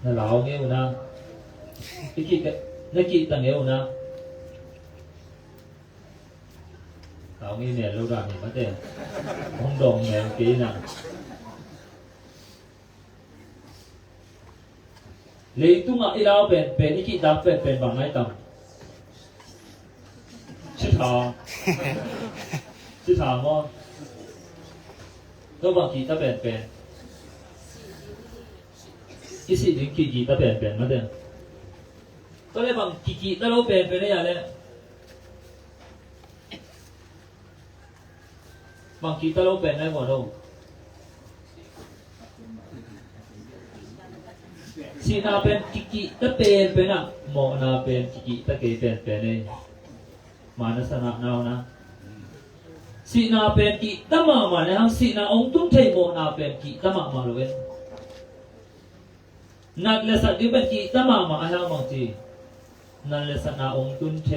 น่าเหลาเงี้ยวนะนักกีตังเงี้ยวนะเอางี้เนี่ยเราดังมาแต่ห้องดองแมงกีน่ะเลยตุ้งอ่ะอีลาวเป็นอีกดับเป็นบางไงตังชื่อทางว่าตัวบางกีตาเป็นอีสิ่งที่กีตาเป็นมาแต่ตัวเลยบางกีตาเราเป็นได้ยังไงบางทีตะโลเป็นได้หมดเลยสีนาเป็นกิตะเป็นนะหมอนาเป็นกิตะเกเป็นเลยมานัสนะนาวนะสีนาเป็นกิตะมาเนี่ยฮะสีนาองตุ้งเทหมอนาเป็นกิตะมาเลยนักเลสัตดิเป็นกิตะมาอะไรบางทีนักเลสัตนาองตุ้งเท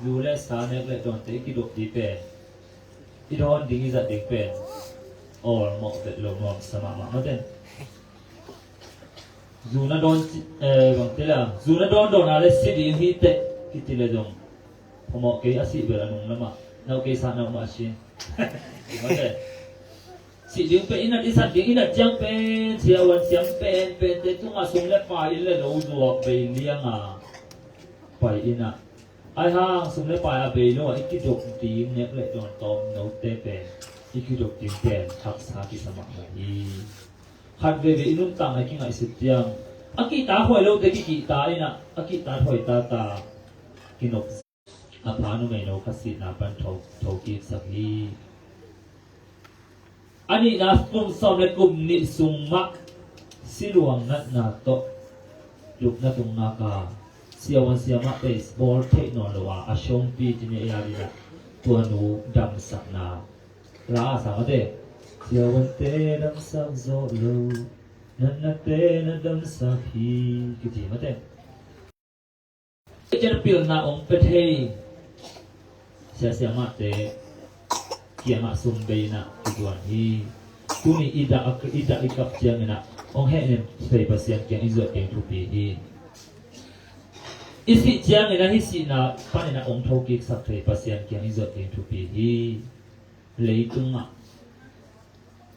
ยูเลสาเนกเลตอนเตกิดดีเป็นที่โดนดิ้งจะดิ้งเป็นโอ้หมอกเด็ดลงมองสมามาเต้นจูน่าโดนบางทีละจูน่าโดนอะไรสิดิ้งฮิตเตคิดที่เลยจงพอหมอกเกย์อาศัยเวลานุ่งละมาเราเกย์สานเอามาชิมาเต้นสิดิ้งเป็นอินาดิสัตดิ้งอินาจังเป็นเสียวันเสียงเป็นแต่ทุ่งอาส่งเล็บไปเลยเราดูไปเลี้ยงไปอินาไอ้ห่างสมเด็จไปอาเบโน่อีกที่ดกตีมเนี่ยเลยโดนตอมโนเตเป็นอีกที่ดกตีมเป็นทักษะที่สมัครมาขัดเวรนุ่มต่างในที่ไหนสุดยังอากิตาหอยโลกเด็กกิตาเองนะอากิตาหอยตากินนกอาพานุเมโนคัสสินาปันโทกิสักฮีอันนี้นะกลุ่มสอบและกลุ่มนิสุมะสิลวงนัดนาโตลุกนัดตรงนากาเสียวันเสียมาเบสบอลเทคโนโลยีอาชงปีจิเนียรีนะตัวหนูดำสักนาลาสามเดเสียวันเตดำสักโซโลนันเตนดำสักฮีกิจิมาเตจะเปลี่ยนนาองเปเทเสียมาเตเกี่ยมาสุมเบนะตัวนี้ตัวนี้อิดาอิกับเจียงนะองเฮเนสเปย์ภาษาเกี่ยงอิจฉาเกี่ยงทุปีนี้isi jiang ina hisi na panina ong thoki sakthei pasian kyang izot ing thupi hi leitunga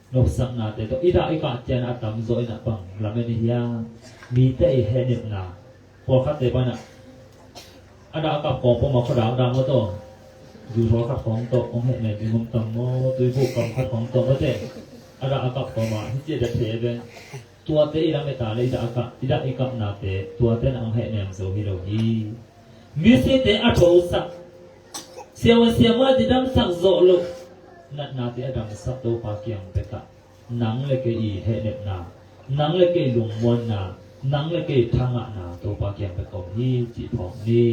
nopsak na te to ida ika tian atam zo ina pang lameni hiya mi te he ne na por khat te bana ada ka ko po ma khoda da mo to du tho khat khong to ong he ne ngom tam mo tui bu kam khat khong to te ada aka ko ma hi che de the benตัวเตอีรังเมตาเลยจะอากาศที่ได้อีกับนาเตตัวเตนอังเหนมโซฮิโรฮี มีสิเตอโทสักเสียวมาดิดำสักโซโลนัดนาติอดัมสักโตปาเกียงเปกะหนังเลกอีเฮเนบนาหนังเลกลุงมวนนาหนังเลกทางะนาโตปาเกียงเปกอฮีจิพองนี้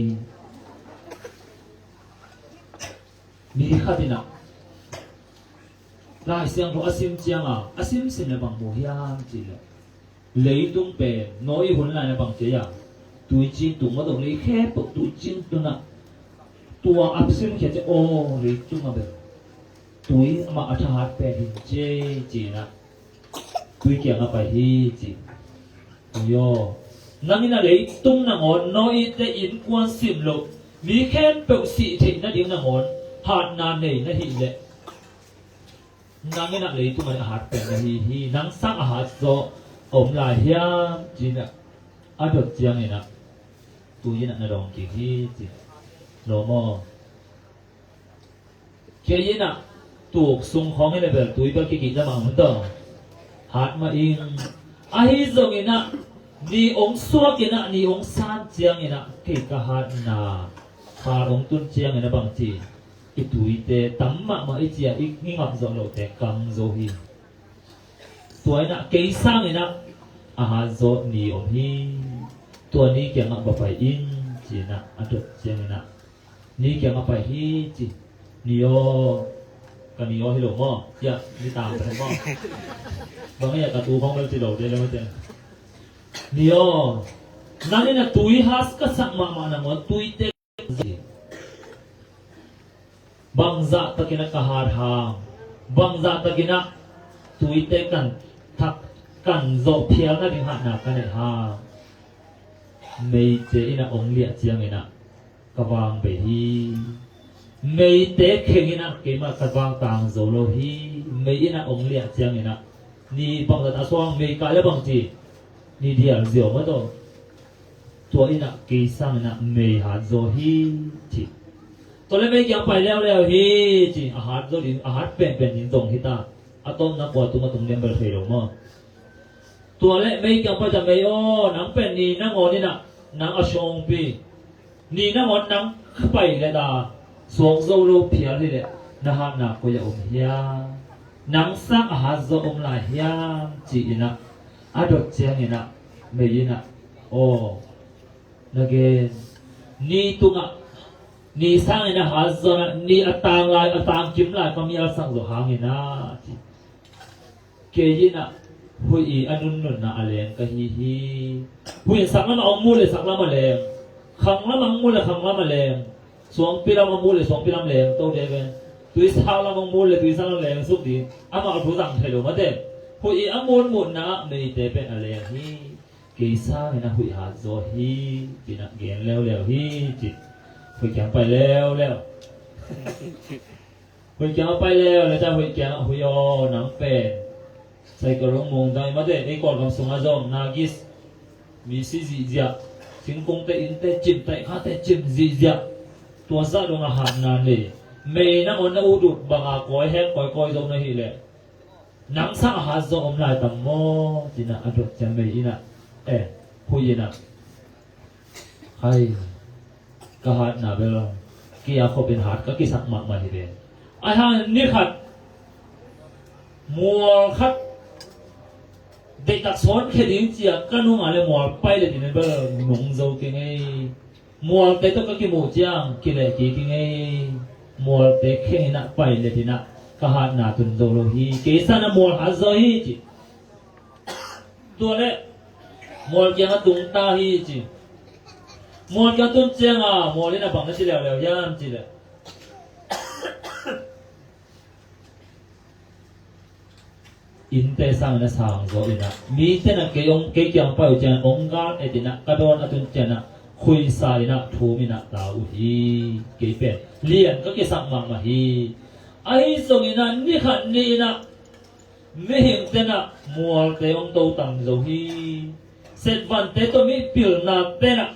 มีข้าดินะลายเสียงของอาซิมเจียงอาซิมสินในบางโมฮิยามจีเลยเลยตุ้งเป็นน้อยหุ่นลายในบางเจียงตุยจินตุงมาตรงนี้แค่ปกตุยจินตัวน่ะตัวอับซิมแค่จะโอ้เลยตุ้งมาแบบตุยมาอัฐหัดเป็นหินเจจีนะตุยเกี่ยงไปฮีจีโยนั่งนี่นะเลยตุ้งน่ะงอนน้อยแต่อินกวนซิมโลมีแค่เปิดสีเทนั่นเองน่ะงอนหาดนานเลยนั่นหินเลยนั่งนี่นะเลยตุ้งมาหาดเป็นนั่นฮีนั่งสักหาดโซอมลายยามจีนะอาดดเจียงนี่นะตุยน่ะนะดองกี่ฮีจีโลโมเคยน่ะตูกส่งของให้เลยแบบตุยไปกี่จะมาเหมือนต่อหาดมาอิงอาฮิซงนี่นะนี่องค์สัวกินะนี่องค์ซานเจียงนี่นะเกกะหาดนาคาองตุนเจียงนี่นะบางทีอีตุยเตตั้มมาอีเจียอีงิงับโซโลเตกังโซฮีตัวน่ะเกยซังนี่นะอาหารโซนี่องฮีตัวนี้เกี่ยงกับไปอินจีนะอันดเจียงนี่นะนี่เกี่ยงกับไปฮีจีนิโอกันนิโอฮิโลโมอย่านี่ตามไปมั้งบางอย่างกระตูของมันจิโลเดี๋ยวมันจะนิโอนั่นนี่นะตุยฮัสก็สักมานะมันตุยเตบางจัตตะกินะกหาดหางบางจัตตะกินะตุยเตกันทักกันโซเพียงนั่นเองหาหนักกันเลยหาไม่เจนะองเลียเจียงนะกวางไปฮีไม่เตะเข่งนะเกี่ยมากวางต่างโซโลฮีไม่นะองเลียเจียงนะนี่บางจัตตะสว่างไม่กายบางทีนี่เดียวเดียวมาตัวนะกีสังนะไม่หาโซฮีทีตัวเล็กไม่ยังไปแล้วฮีจีอาหารโซดินอาหารเป็นหินตรงฮิตาอะตอมนับปวดตัวมาตรงเลี้ยงเบลเฟโลมาตัวเล็กไม่ยังไปจะไม่โอ้นังเป็นนี่นังงอนนี่นะนังอชงปีนี่นังงอนนังไปเลยดาสวงโซโลเพียเลยนะฮะนักก็จะเฮียนังสักอาหารโซลายเฮียจีนะอาดเจียงนะไม่ยินะโอ้นักเกนี่ตุงะนี่สร้างนะหาโซนะนี่อัตางลายอัตางจิมลายก็มีอะไรสังโซหางนะเกยินะผู้อีอนุนนุนนะอะไรก็ฮีผู้อีสักแล้วมาเอามูเลยสักแล้วมาเลงขังแล้วมามูเลยขังแล้วมาเลงสวงปีละมามูเลยสวงปีละเลงโตเดเวนตุยสาวละมามูเลยตุยสาวละเลงสุดดีอามาเอาผู้สั่งเทโลมาเด็ผู้อีอมูลมุนนะไม่เตเป็นอะไรฮีกีซ่านะผู้อีหาโซฮีจีนะเกณฑ์แล้วฮีจิผู้แข่งไปแล้วผู้แข่งไปแล้วจ้าผู้แข่งผู้ยอหนังเป็นใส่กระรองมงได้มาเด็ไอ้ก่อนคำส่งอาจอมนากิสมีซีจีเจียสิงคงเตอินเตจิมเตข้าเตจิมจีเจียตัวซาดงอาหารนานเลยไม่นักอนนักอุดุบางอาคอยแห้งคอยตรงนั้นเลยนังสักหาจอมลายตั้มโมจีน่ะอันดุจะไม่จีน่ะผู้ยิน่ะใครก็หาหน้าเบลกี่อาเขาเป็นหาดก็กี่สักมากมาทีเดียวไอ้ห่านี่ขัดมัวขัดเด็กตักสอนแค่ดิ้งเจียก็นุ่งอะไรมัวไปเลยทีนี้เบลนุ่งโจกิงไงมัวเด็กต้องกี่โมจังกี่เลยกี่กิงไงมัวเด็กแค่นั้นไปเลยทีน่ะก็หาหน้าตุนโจโลฮีเกษานะมัวหาโจฮีจีตัวเล็กมัวยังตุงตาฮีจีมัวยังตุนเจียงมัวเลยนะบังนั่นสิแล้วยามจีเลยอินเตสังนะสังโซอินะมีเจนะเกยองเกยองไปอุจนะองการเอตินะกระโดนอตุนเจนะคุยสายนะทูมินะตาอุฮีเกยเป็นเลียนก็เกสังมังมาฮีไอ้ทรงอินะนี่ขันนี่นะไม่เห็นเจนะมัวเตองโตตังโซฮีเสร็จวันเตตัวมีปิลนาเตนะ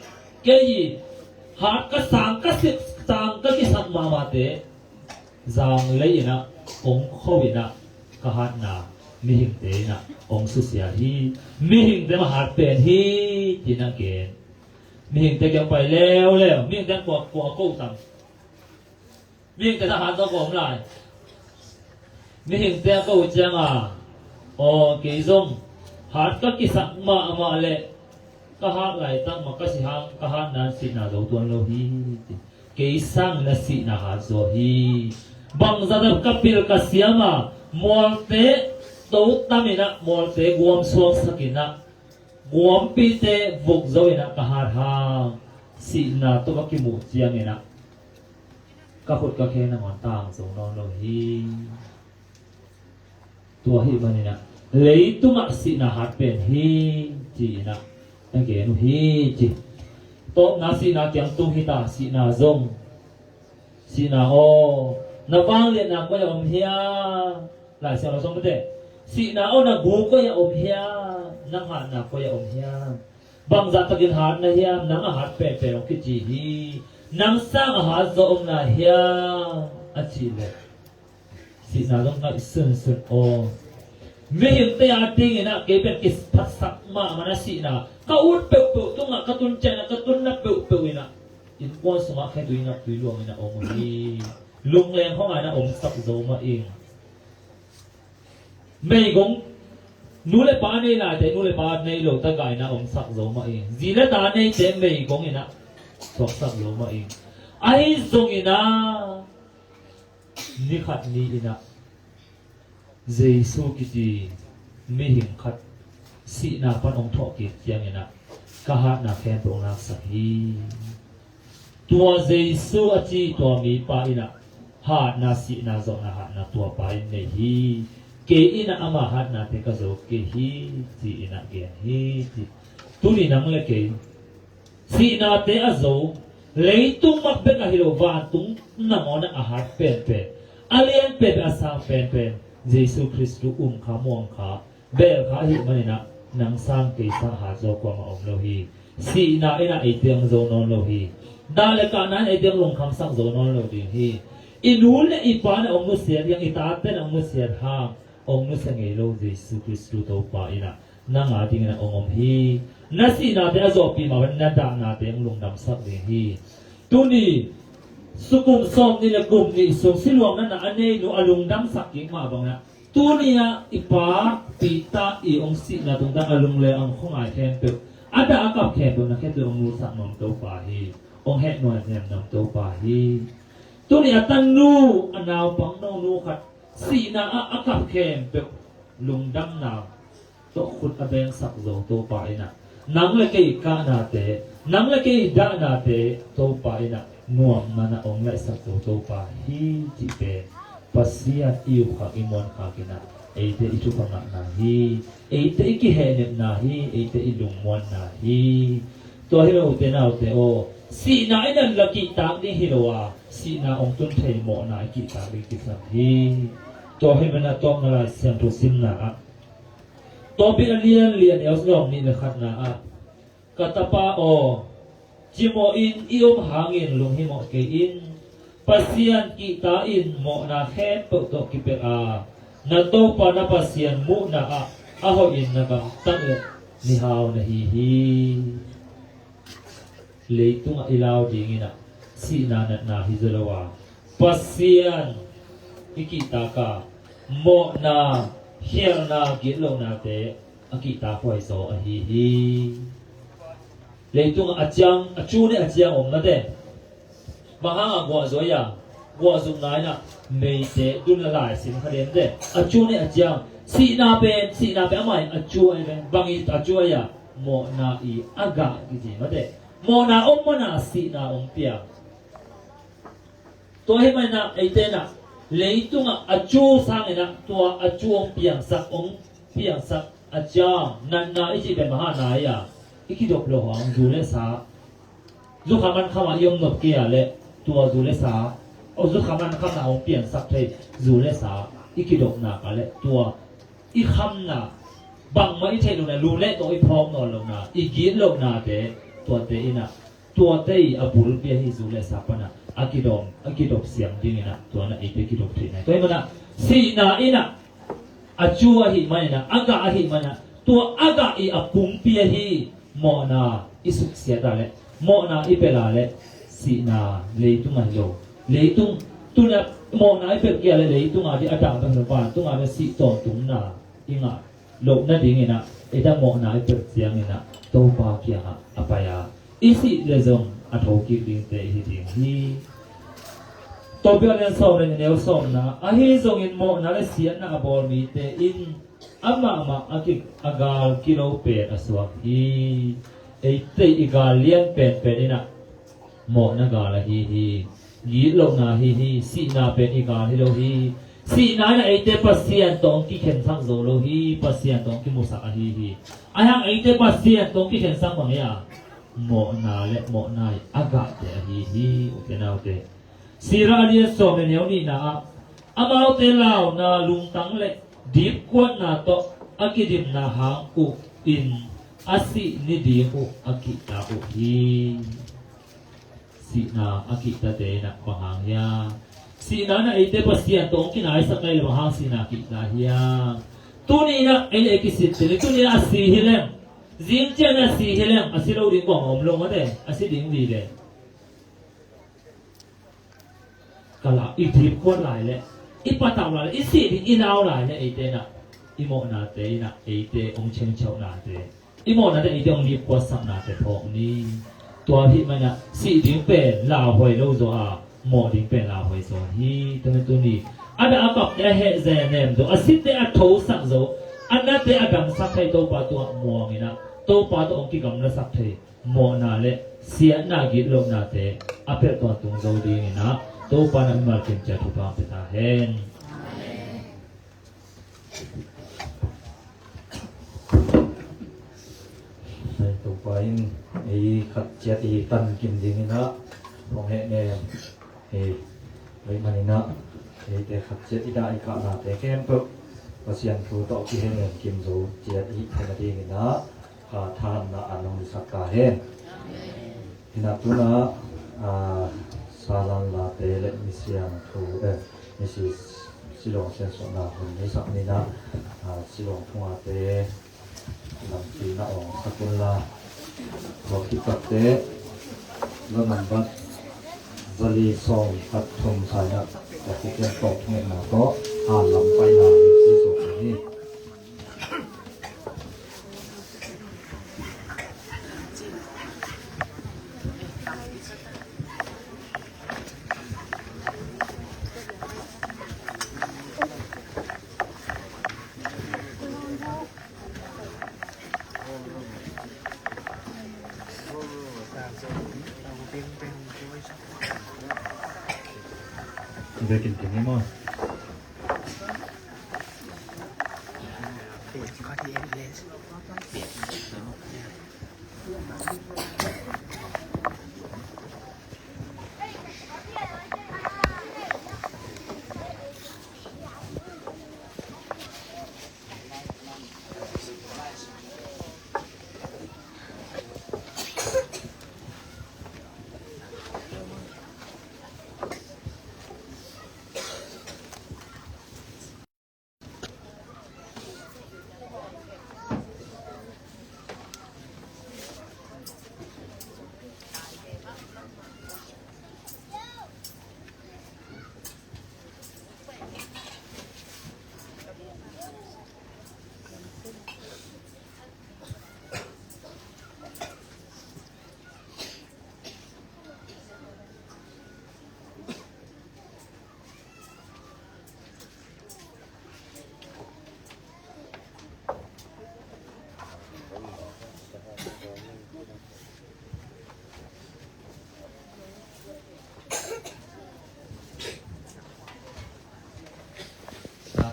เกยหาก็สังก็สิสังก็เกสังมามาเตสังเลยนะองโควินะกหันนามิหิงเตนะองสุเสียฮีมิหิงเตมหาเป็นฮีจินาเกน มีเห็นแต่ยังไปแล้วมีแต่กว่ากู้ตังมีแต่ทหารตัวกองหลายมีเห็นแต่กู้จังกี่ซงหาดก็กิสักมาเลยก็หาไหลตั้งมาก็สิหางก็หานั้นสินาโดตัวโลหีกี่สังนะสินาหาโซฮีบางซาดกับปิลกัสยามามอลเตโตตามินะมอลเตกวมสวงสกินะกวมปีเตบุกโซยนะก็หาหางสินาตัวก็กิมุเจียงนะก็ขุดก็แค่นอนต่างส่งนอนโลหีตัวฮีมันนี่นะเลยตุมักสินาหัดเป็นฮีจีนะนั่นเกี่ยนุฮีจีโตนาสินาเกียงตุฮิตาสินาซงสินาโอนาฟังเรียนนักก็อย่าอมเฮียหลายเสียงเราส่งไปเตะสินาโอนักบูก็อย่าอมเฮียนักหัดนักก็อย่าอมเฮียบางจันตะกินหัดนะเฮียนังอาหารเป็นของกิจีฮีนังสร้างอาหารโซอมนะเฮียอาชีเลสินาต้องการซึ่งโอไม่เห็นแต่อาทิงนะเก็บเป็นกิสพัสสักมามันสินะก็อุดเปิลต้องกระตุ้นใจนะกระตุ้นนับเปิลนะอินกวนสมัครแค่ตัวนับตัวลวงนะองค์นี้ลุงแรงเข้ามานะองค์สักโซมาเองไม่กงนู่นเลยปาในหลายแต่นู่นเลยปาในโลกตะกายนะองค์สักโซมาเองจีเลตาในเจไม่กงนะสักโซมาเองไอ้ทรงนะนี่ขัดนี่นะเยซูกิจีไม่เห็นขัดสีนาปันองทอกิจยังไงนะก็หาหน้าแฟนตรงนักสักทีตัวเยซูอาจีตัวมีไปนะหาหน้าสีนาจงนะหาหน้าตัวไปในฮีเกอินะอามาหาหน้าเทกะโจเกฮีจีนะเกฮีจีตุนีนังเลเกสีนาเตอโจเลยตุ้งมักเป็นอะฮิโรวานตุ้งนังอนะอาหารเป็นอาเลียนเป็นอาสามเป็นเยซูคริสต์ขามวงขาเบลขาหิมันนะนังสร้างเกษาหาโจกวางอมโลหีสีนาเอนะไอเตียงโจนอนโลหีดาเลกานั้นไอเตียงลงคำสั่งโจนอนโลหีอินูเลอีปานองมุเสียยังอิตาเตนองมุเสียหางองมุเสงเอโลเยซูคริสต์โตปาอินะนังอาทิงนะองอมฮีนัสีนาเตอโจปีมาวันนัดดานาเตียงลงดำสักเดหีตุนีสุกุมสอมนี่ละกลุ่มนี่ส่งสิลวงนั่นนะอันนี้หนูอารมณ์ดำสักยิ่งมาบ้างนะตัวนี้อีป้าปีตาอีองสินะตรงนั้นอารมณ์เลยองคงอาแคนเปิลอาดาอากับแคนเปิลนะแค่ตัวองมูสักนมโตปาฮีองแหกหน่อยเนี่ยนมโตปาฮีตัวนี้ตันนูอันนาวปังนูขัดสีนะอากับแคนเปิลลุงดำนาวโตขุดอเบงสักโตโตปาอินะนังเลยกี่กานาเตนังเลยกี่ดานาเตโตปาอินะง่วงมันองไลสักโตปาฮีจิเปปัสยาอิวขาอิมอนขากินะเอเตอิทุพังนาฮีเอเตอิกิเฮเนนาฮีเอเตอิลุงมวนนาฮีตัวฮิโรเตนาเตโอสีนาอินันลักิตากนี่ฮิโรวาสีนาองตุนเทโมนากิตากลิกิสักฮีตัวฮิมันตัวงลาเสียงตัวซิมนาตัวเป็นเรียนเอลส์ลองนี่นะขัดนะกัตปาโอจิโมอินอิอมหางินลุงฮิโมเกอินpasien kita in mo na khe to ki pe na to pa na pasien mu na ho in na bang tang ni haw na hi le tung ilaw ding ina si na hi zalawa pasien ikita ka mo na hier na gilo na te akita khoi so hi le tung achang achu ne achang om na de Mahanga gua zoya gua zum nai na mei te dun la lai sim khalem de achu ne ajang si na amai achu ai ben bangi achu ya mo na I aga ki ji ma de mo na om na si na om pia to he mai na ai te na leitung achu sang na to achu om piang sak ajang nan na I ji ben maha na ya ikidok lo hang du le sa zu khaman khama yom nop ke ya leตัวจูเลสาเอาสุขามันคำนาเอาเปลี่ยนสักเทจูเลสาอีกิดกหนักอะไรตัวอีคำน่ะบังมาอีเทลงน่ะรูเล่ตัวอีพร้อมนอนลงน่ะอีกินลงน่ะเตตัวเตอิน่ะตัวเตอีอบุลเปียฮิจูเลสาปน่ะอากิดกเสียงดิ้งน่ะตัวน่ะอีเตกิดกเทน่ะตัวมันน่ะสีน่ะอิน่ะอาจูอะฮิมันน่ะอากาอะฮิมันน่ะตัวอากาอีอปุงเปียฮิมอน่ะอิสุเสียดาเล mo na ipela le si na leitung an lo leitung tu na mo na ipel kia le leitung a di ada ba no ba tu nga si to tung na inga lo na ding ina eda mo na ipel siang ina to pa kia ha apaya isi le zong a tho ki ding te hi ding hi to bia len so le ne so na a hi zong in mo na le sian na abol mi te in ama akik agal kilo pe aswa hi ei te igal lian pe ina mo na ga la hi gi lo na hi si na pe igal hi lo hi si na na ei te pasien tong ki khen sang zo lo hi pasien tong ki musa hi ayang ei te pasien tong ki khen sang bang ya mo na le mo na aga te hi okay na okay sira dia so me neu ni na amao te lao na lung tang le deep kwat na to akidim na hang u in asi ni di u akita u hi si na akita te na bahang ya si na na ite pasian tong kinai sakai le bahang si na kita hiya tu ni na ele kisit te tu ni asi hilem zing chen asi hilem asi lo ri kwang om lo ma de asi ding di de kala idip kwat lai le ipataw la isi di inaw la ne ite na imo na te na ite ong chen chau na te imo na te ite ong li kwa sam na te thong ni tua hi ma na si ding pe la hoi lo zo a mo ding pe la hoi zo hi te tu ni ada akap te he ze nem do asit te a tho sak zo anna te agam sak thai to pa to mo ngi na to pa to ong ki gam na sak thai mo na le sia na gi lo na te a pe to tung zo di ni na to pa na ma kin cha thu pa pe ta hen Này tụ pain ấy khát chết ấy tan kim ding na phong hệ nè ấy với mình na ấy để khát chết ấy đại cả na để kem bự và xiên thu tọ ki hệ nè kim dấu chết ấy thành là ding na than na anong sắc cả hen thì na tu na salan la te le misian thu misi silong sen so na hon ni sak ni na silong thua te làm chi na ong sakun la ho ki patte lo man bat zali song pat thum sai na ta ki ken tok ne na to lam pai na si so ni Để kinh tế mà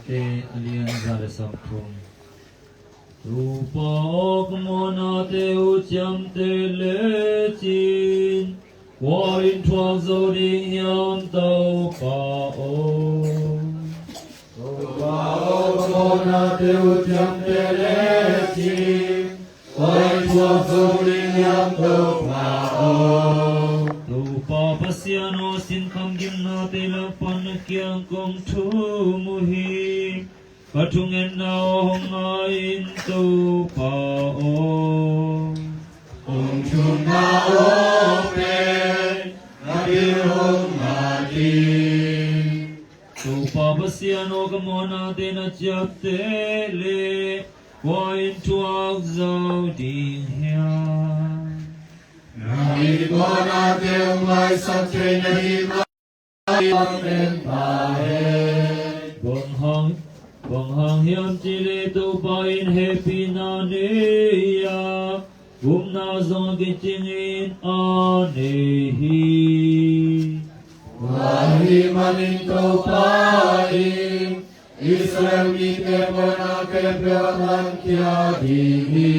te alian zale samthum rupa okmona te ucham te lechin wa in thuang zo ding yam tau pa o rupa okmona te ucham te lechin wa in thuang zo ding yam tau pa o rupa pasyano sin kham gim na te la pan kyang kong thu mu hi Patungen na hong in tu pa o Umchuna open, Nabirun Madin. Tupapasiano kamona tena chaptele, Wain tuak zauding hian. Nabibona Deum Lai Sakre Nahima Amen Pahe. Bong hang hiam chile tu pain happy na neya, na zong gitingin anehi. Wahi maninto pain, Israel mi kepona kepelan kia dihi.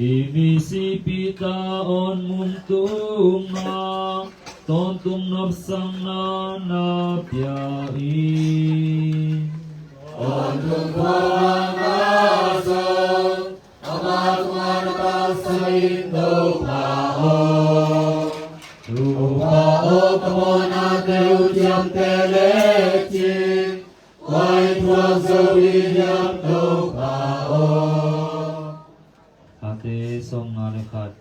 Imisi pita on muntunga, tontung napsang na napyain. Ontung pawang asong, Amatungan kasain do pao. Rupao kamona teu jam telecin, Wai tuang zawi jam do pao. Ate song narekat.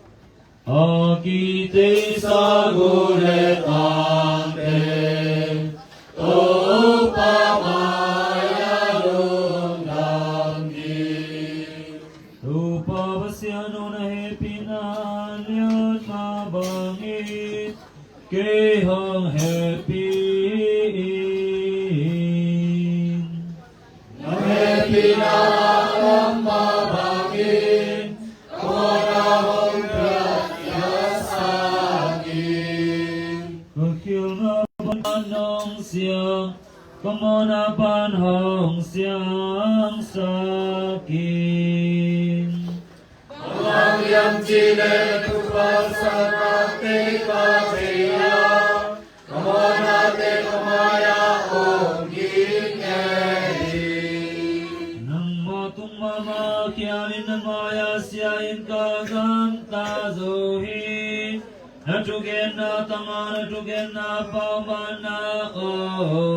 Agite Sagulet ante, Topa maya lungdanggi. Rupa Vasyano na hepinalyan mabangit, Kehang happy. Pinalang mabangin, Kamonahong pratyasagin. Kakil na panong siyang, Kamonapan hong siyang sakin. Ang yang chile tupasan ate kaseya, Kamonate kamaya ongin Nang matung mama kialin ng maya siyain kaganta zuhi, Natugen na tama, natugen na pauman na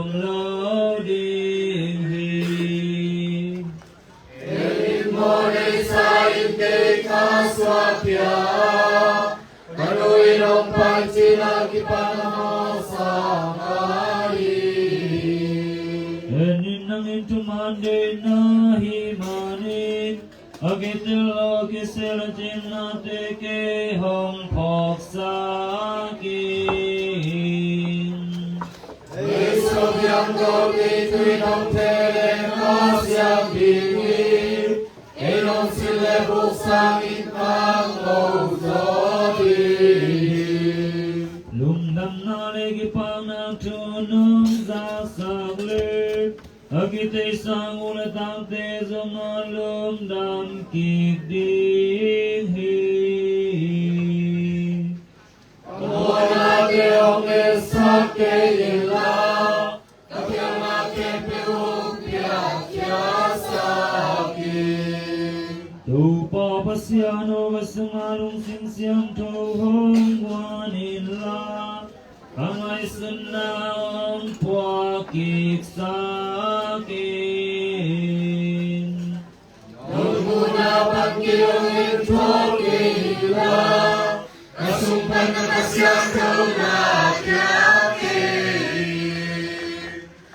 loading hi. Mone sain te kaswapya, Kanuinong pancina kipanamasangari. Enin nang intumande na himanin, Agitil kisel jinnate ke hong pok sakin. Isog yang gogi tuinong telen kasyang bingin, Inong sile buksang itang ozodi. Lumdam na legi pang nang tunong sasaglit, Agite sang ulatang te zong lumdam kikding hi. Kamona keong esake ila, Kakyang nake peung piakyasakin. Tupa pasyano vasangarong sinsyang tohong wanila, Kamay sunang puakik sakin. Nagmuna pagkiyong itong ila, Kasumpan na kasyang kaunakyaki.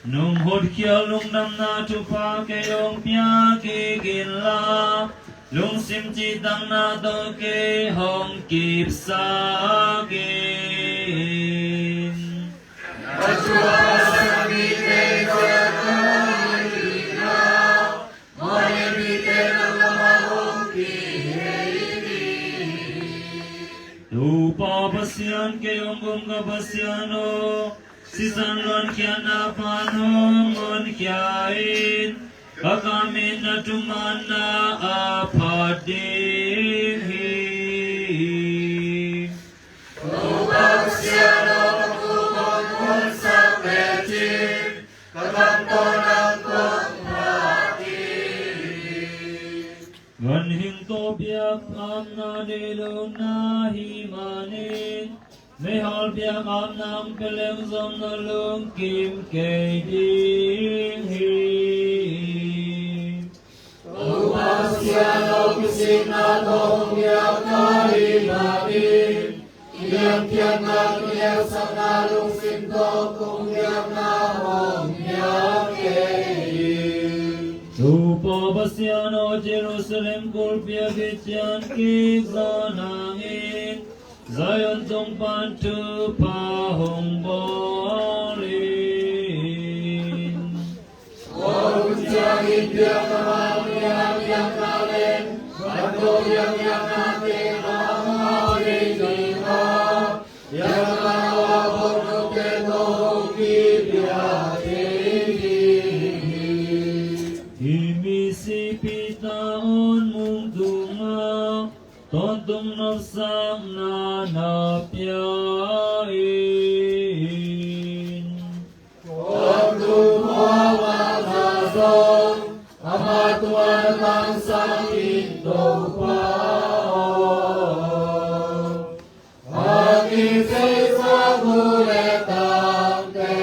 Nung hod kiao lung nam na tupa kayong piakikila, Lung simchitang na to ke hong kip sakin. Ajwa sa bite kakalina, Mone bite ng lamahong kiheini. Tupa pasyan kayong gumkapasyano, Si San Luan kya na panongon kyain, Kakamin na tuman na apading hi. Upang siya kumangkon sa petin, Kagamto ng kumpati. Ganhing tobiak am na nilo na himanin, Mehal biak am nang peleng zong na lung kim kay ding hi. Upang เสียโลกุสินาโตเยกาลิมาดิเยียมเทียนนาเกียวสังนาลุสินโตกุงเยียมนาหงยาเกTu Babasiano Jerusalem Gulpia Gitian Kizanangin Zion Tungpan Tu Pahong Bolin Om Jangin Biakaman Yang Kalen Bando Yang Nate Amari Dina Yang Nawa Bono Keto Kibiate Imisi Pitaon Mungtunga Tontung Nafsang Nanapyain Om Tuhan Nazong Amat Tuhan Tansang Intopao Aki Sesa Guletang Te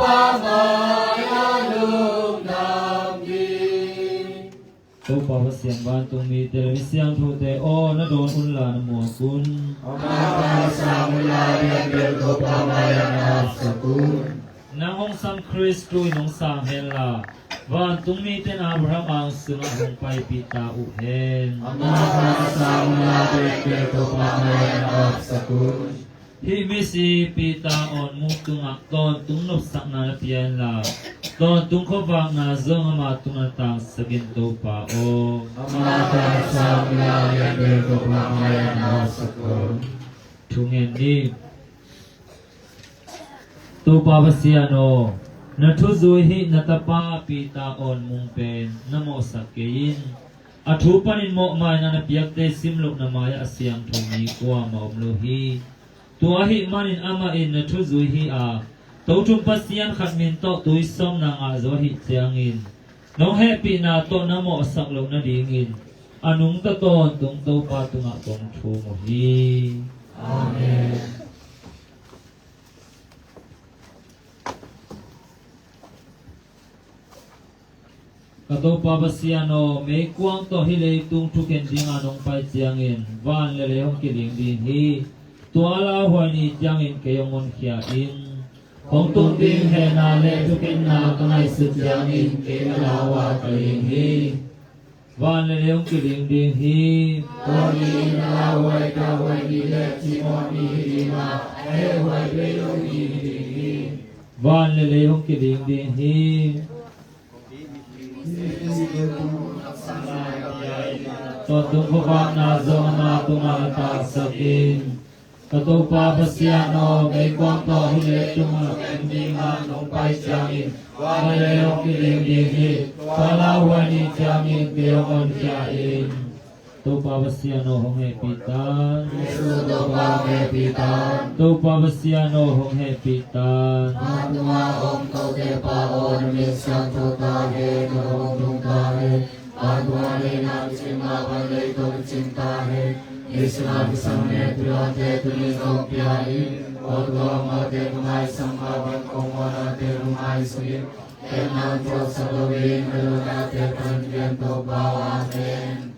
Tupamaya Lung Namgi Tu Babasian Bantung Mi Televisian Tu Te O Nadon Unla Namo Kun Amata Samula Yang Bertopamaya Nafsakun Nang Hong Sam Kristu Inong Sang Hela Van Tung Mi Ten Abraham Ang Sunga Hong Pai Pita Uhen Amata Samula Yang Bertopamaya Nafsakun Himisi Pita On Muktung Akton Tung Nup Sak Na Pian La Ton Tung Kovak Na Zong Ama Tung Natang Sagin To Pa O Amata Samula Yang Bertopamaya Nafsakun Tungen Ni Tu Babasiano Natu Zuhi Natapa Pita On Mung Pen Namo Sakein Atupanin Mok Mai Na Napiak Te Simlok Namaya Asyang Tumi Kwa Maum Lohi Tuahi Manin Amain Natu Zuhi A Tautum Pasian Khatmin Tok Tui Som Nang A Zohi Tiangin Nong Happy Na To Namo Saklok Na Dingin Anung Taton Tung Tau Pa Tunga Tong Chu Mohi Amen Kato Babasiano May Kuang To Hilay Tung Chuken Ding Anong Pai Tiangin Van Lele Hong Kiling Din Hi Tuala Huay Ni Tiangin Kayongon Kia In Hong Tung Ding He Na Le Chuken Na Kanay Sut Tiangin Kayalawa Kaling Hi Van Lele Hong Kiling Din Hi Koni Nalaway Kaway Nile Timoni Hilima Ehway Beyong Hilimi Van Lele Hong Kiling Din Hi Ton Tung Kovak Na Zong Na Tung Ta Sakin Kato Babasiano May Kuang To Hilay Tung Ding Anong Pai Tiangin Van Lele Hong Kiling Din Hi Tuala Huay Ni Tiangin Kayongon Kia In Tu Babasiano Hong He Pitan Sudo Pame Pitan Tu Babasiano Hong He Pitan Matua Om Tote Paon Misyang Tota He Nong Tung Ta He Matua He Nam Chima Pandai Tung Cinta He Islam Samne Tuate Tuni Zong Piai Otua Mate Kumai Sangkawan Kongwana Te Rumai Suyin Enam Chok Sabawin Meluna Te Pandian Toba Amen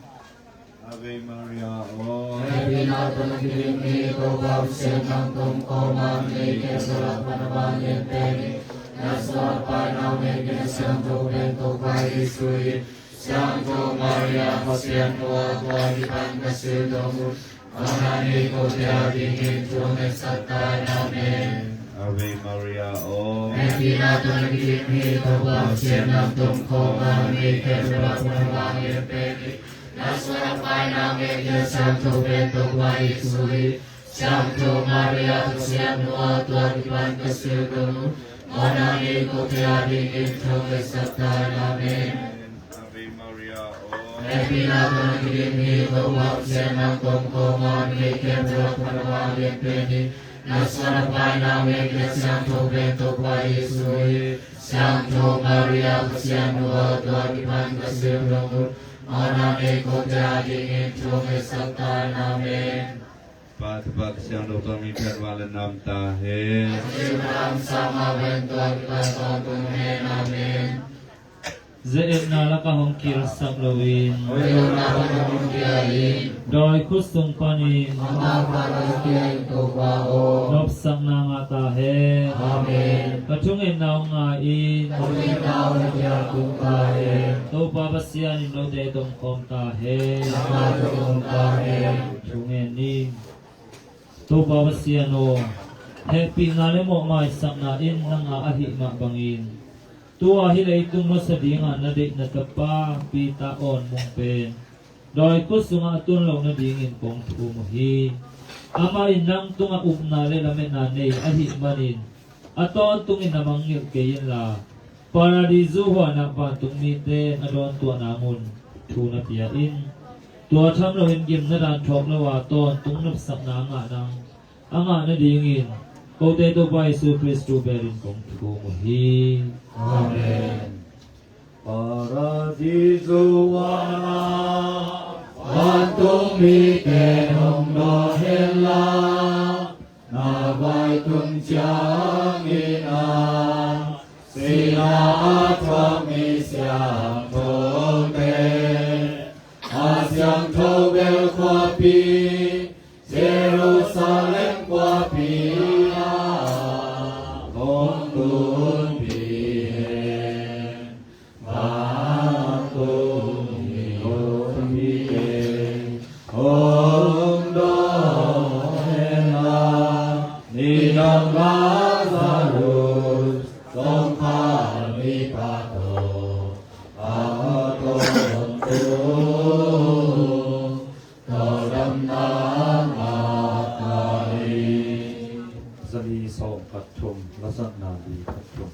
Ave Maria O Happy Not Panagin Me Toba Senang Tum Koman Leke Surat Panaban Yenteni Naswar Panau Mege Santo Bento Pai Sui Santo Maria Pasian Tua Tua Dipan Kasidomu Anani Kotia Dingin Tume Satan Amen Ave Maria O Happy Not Panagin Me Toba Senang Tum Koman Leke Surat Panaban Yenteni Naswar Panau Mege Santo Bento Pai Sui Santo Maria Pasian Tua Tua Dipan Kasidomu Anani Kotia Dingin Tume Satan Amen Ave Maria O Happy Not Panagin Me Toba Senang Tum Koman Leke Surat Panaban Yenteni Naswar Panau Mege Santo Bento Pai Sui Santo Maria Pasian Tua Tua Dipan Kasidomu Anani Kotia Dingin Tume Satan Amen Patbak Siang Doktor Mikat Wala Nam Tahe Simram Sama Bentuan Kita Tontung Amen Zaitna laka hong kirasak lawin Oyona hong kiyain Doi kusung pani Mama kiyain tobao Nopsak na nga tahe Amen Katungin na nga in Oyona kiya tukahe Topa basya ni no de dom kom tahe Nama tukahe Katungin ni Topa basya no Happy nga mo mai sak na in na nga ahi ma bangin Tua hilay itong no sa dingan na di natapa pitaon mong pen. Doi ko sunga tunlaw na dingin kong tumuhi. Ama inang tunga upnale lamen nanay ahi manin. Aton tungin namang kayin la. Para di zuwa na pa tungmiten adon tua namun. Tuna tiyain. Tua cham lo hingim na dan chok na waton tung napsak na nga nang. Anga na dingin. Kote to pa Isu Kristo berin kong tumuhi. Amen Paradiso wana Wantung mi kenong no hela Na vai tung chiang ina Sila atwa mi siang thong te A siang thong bel kwa pi Jerusalem kwa pi Hong tun pi Ninang Lazarus Song Kami Pato Aton Tu Kodam Nang Atai Zali Song Patum Lasak Nabi Patum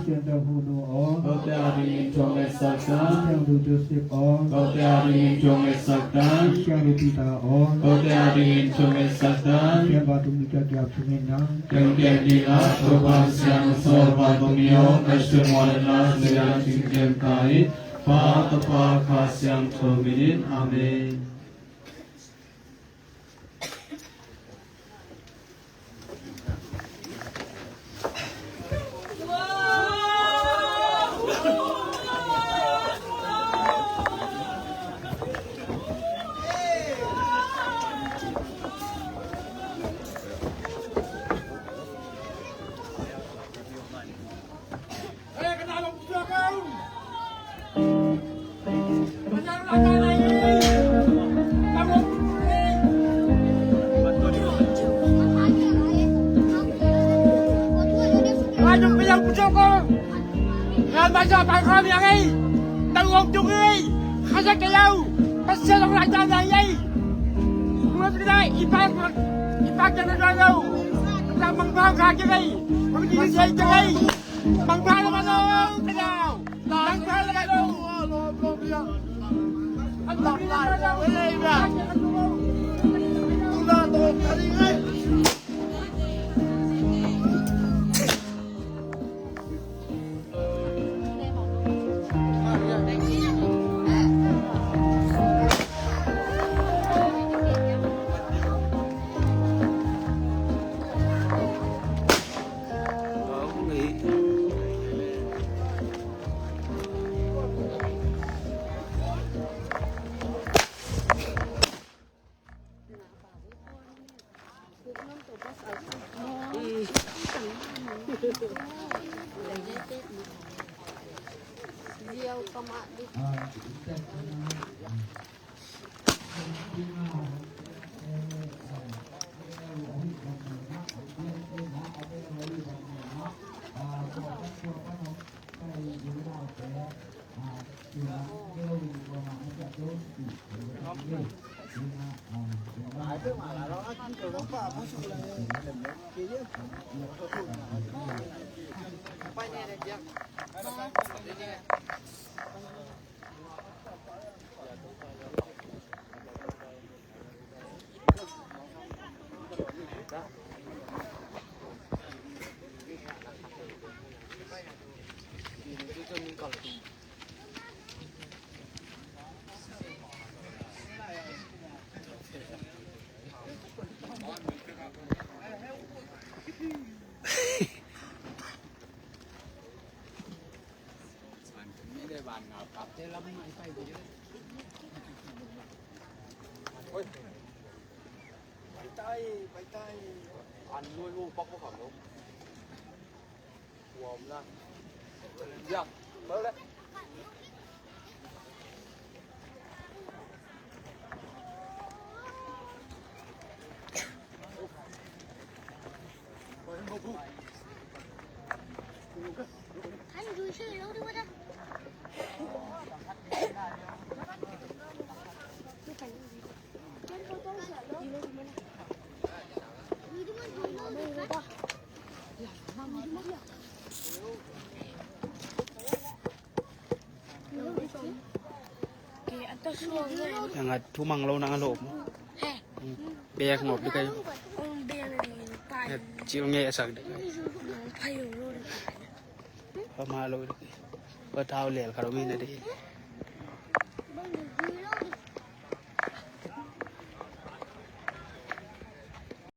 เชียนดาฮูโนออ Có thể đi trong ngày sắc เชีย đá งดูโจเซฟออ Có thể đi trong ngày sắc đá เชียงดูปีตาออ Có thể đi trong ngày sắc đá เชียงบาตุมิกาเดียบสุเมนัง Trong đêm đi lá Tô quan xiang sô và tô miêu Cái sư mòn lá Người ăn chính đêm cái Phá tập phá khá xiang thô mình Amen Anh bây giờ cũng cho con Ngàn bây giờ tại khoa miệng ấy Đừng ôm chung ấy Khai ra cái lâu Bắt xe lòng lại cho này ấy Ngược cái này Ý bác cho nó ra đâu Làm bằng bao khá chứ đây Bằng gì xây chứ đây Bằng bao là bao đâu Thế nào Bằng bao là bao đâu Anh bằng bao là bao đâu Thế này mà Tôi ra tôi cả đi ngay Anh nuôi luôn bóc có khoảng đâu Wow ra Dạ Bớt đấy Anh rủi chơi lâu đi quá đó Yang tumang lâu nang lộp Bè ngọt đi cây Chịu nghe sạc đi cây Mà lâu đi cây Và thao lẻ khả đồ mình đi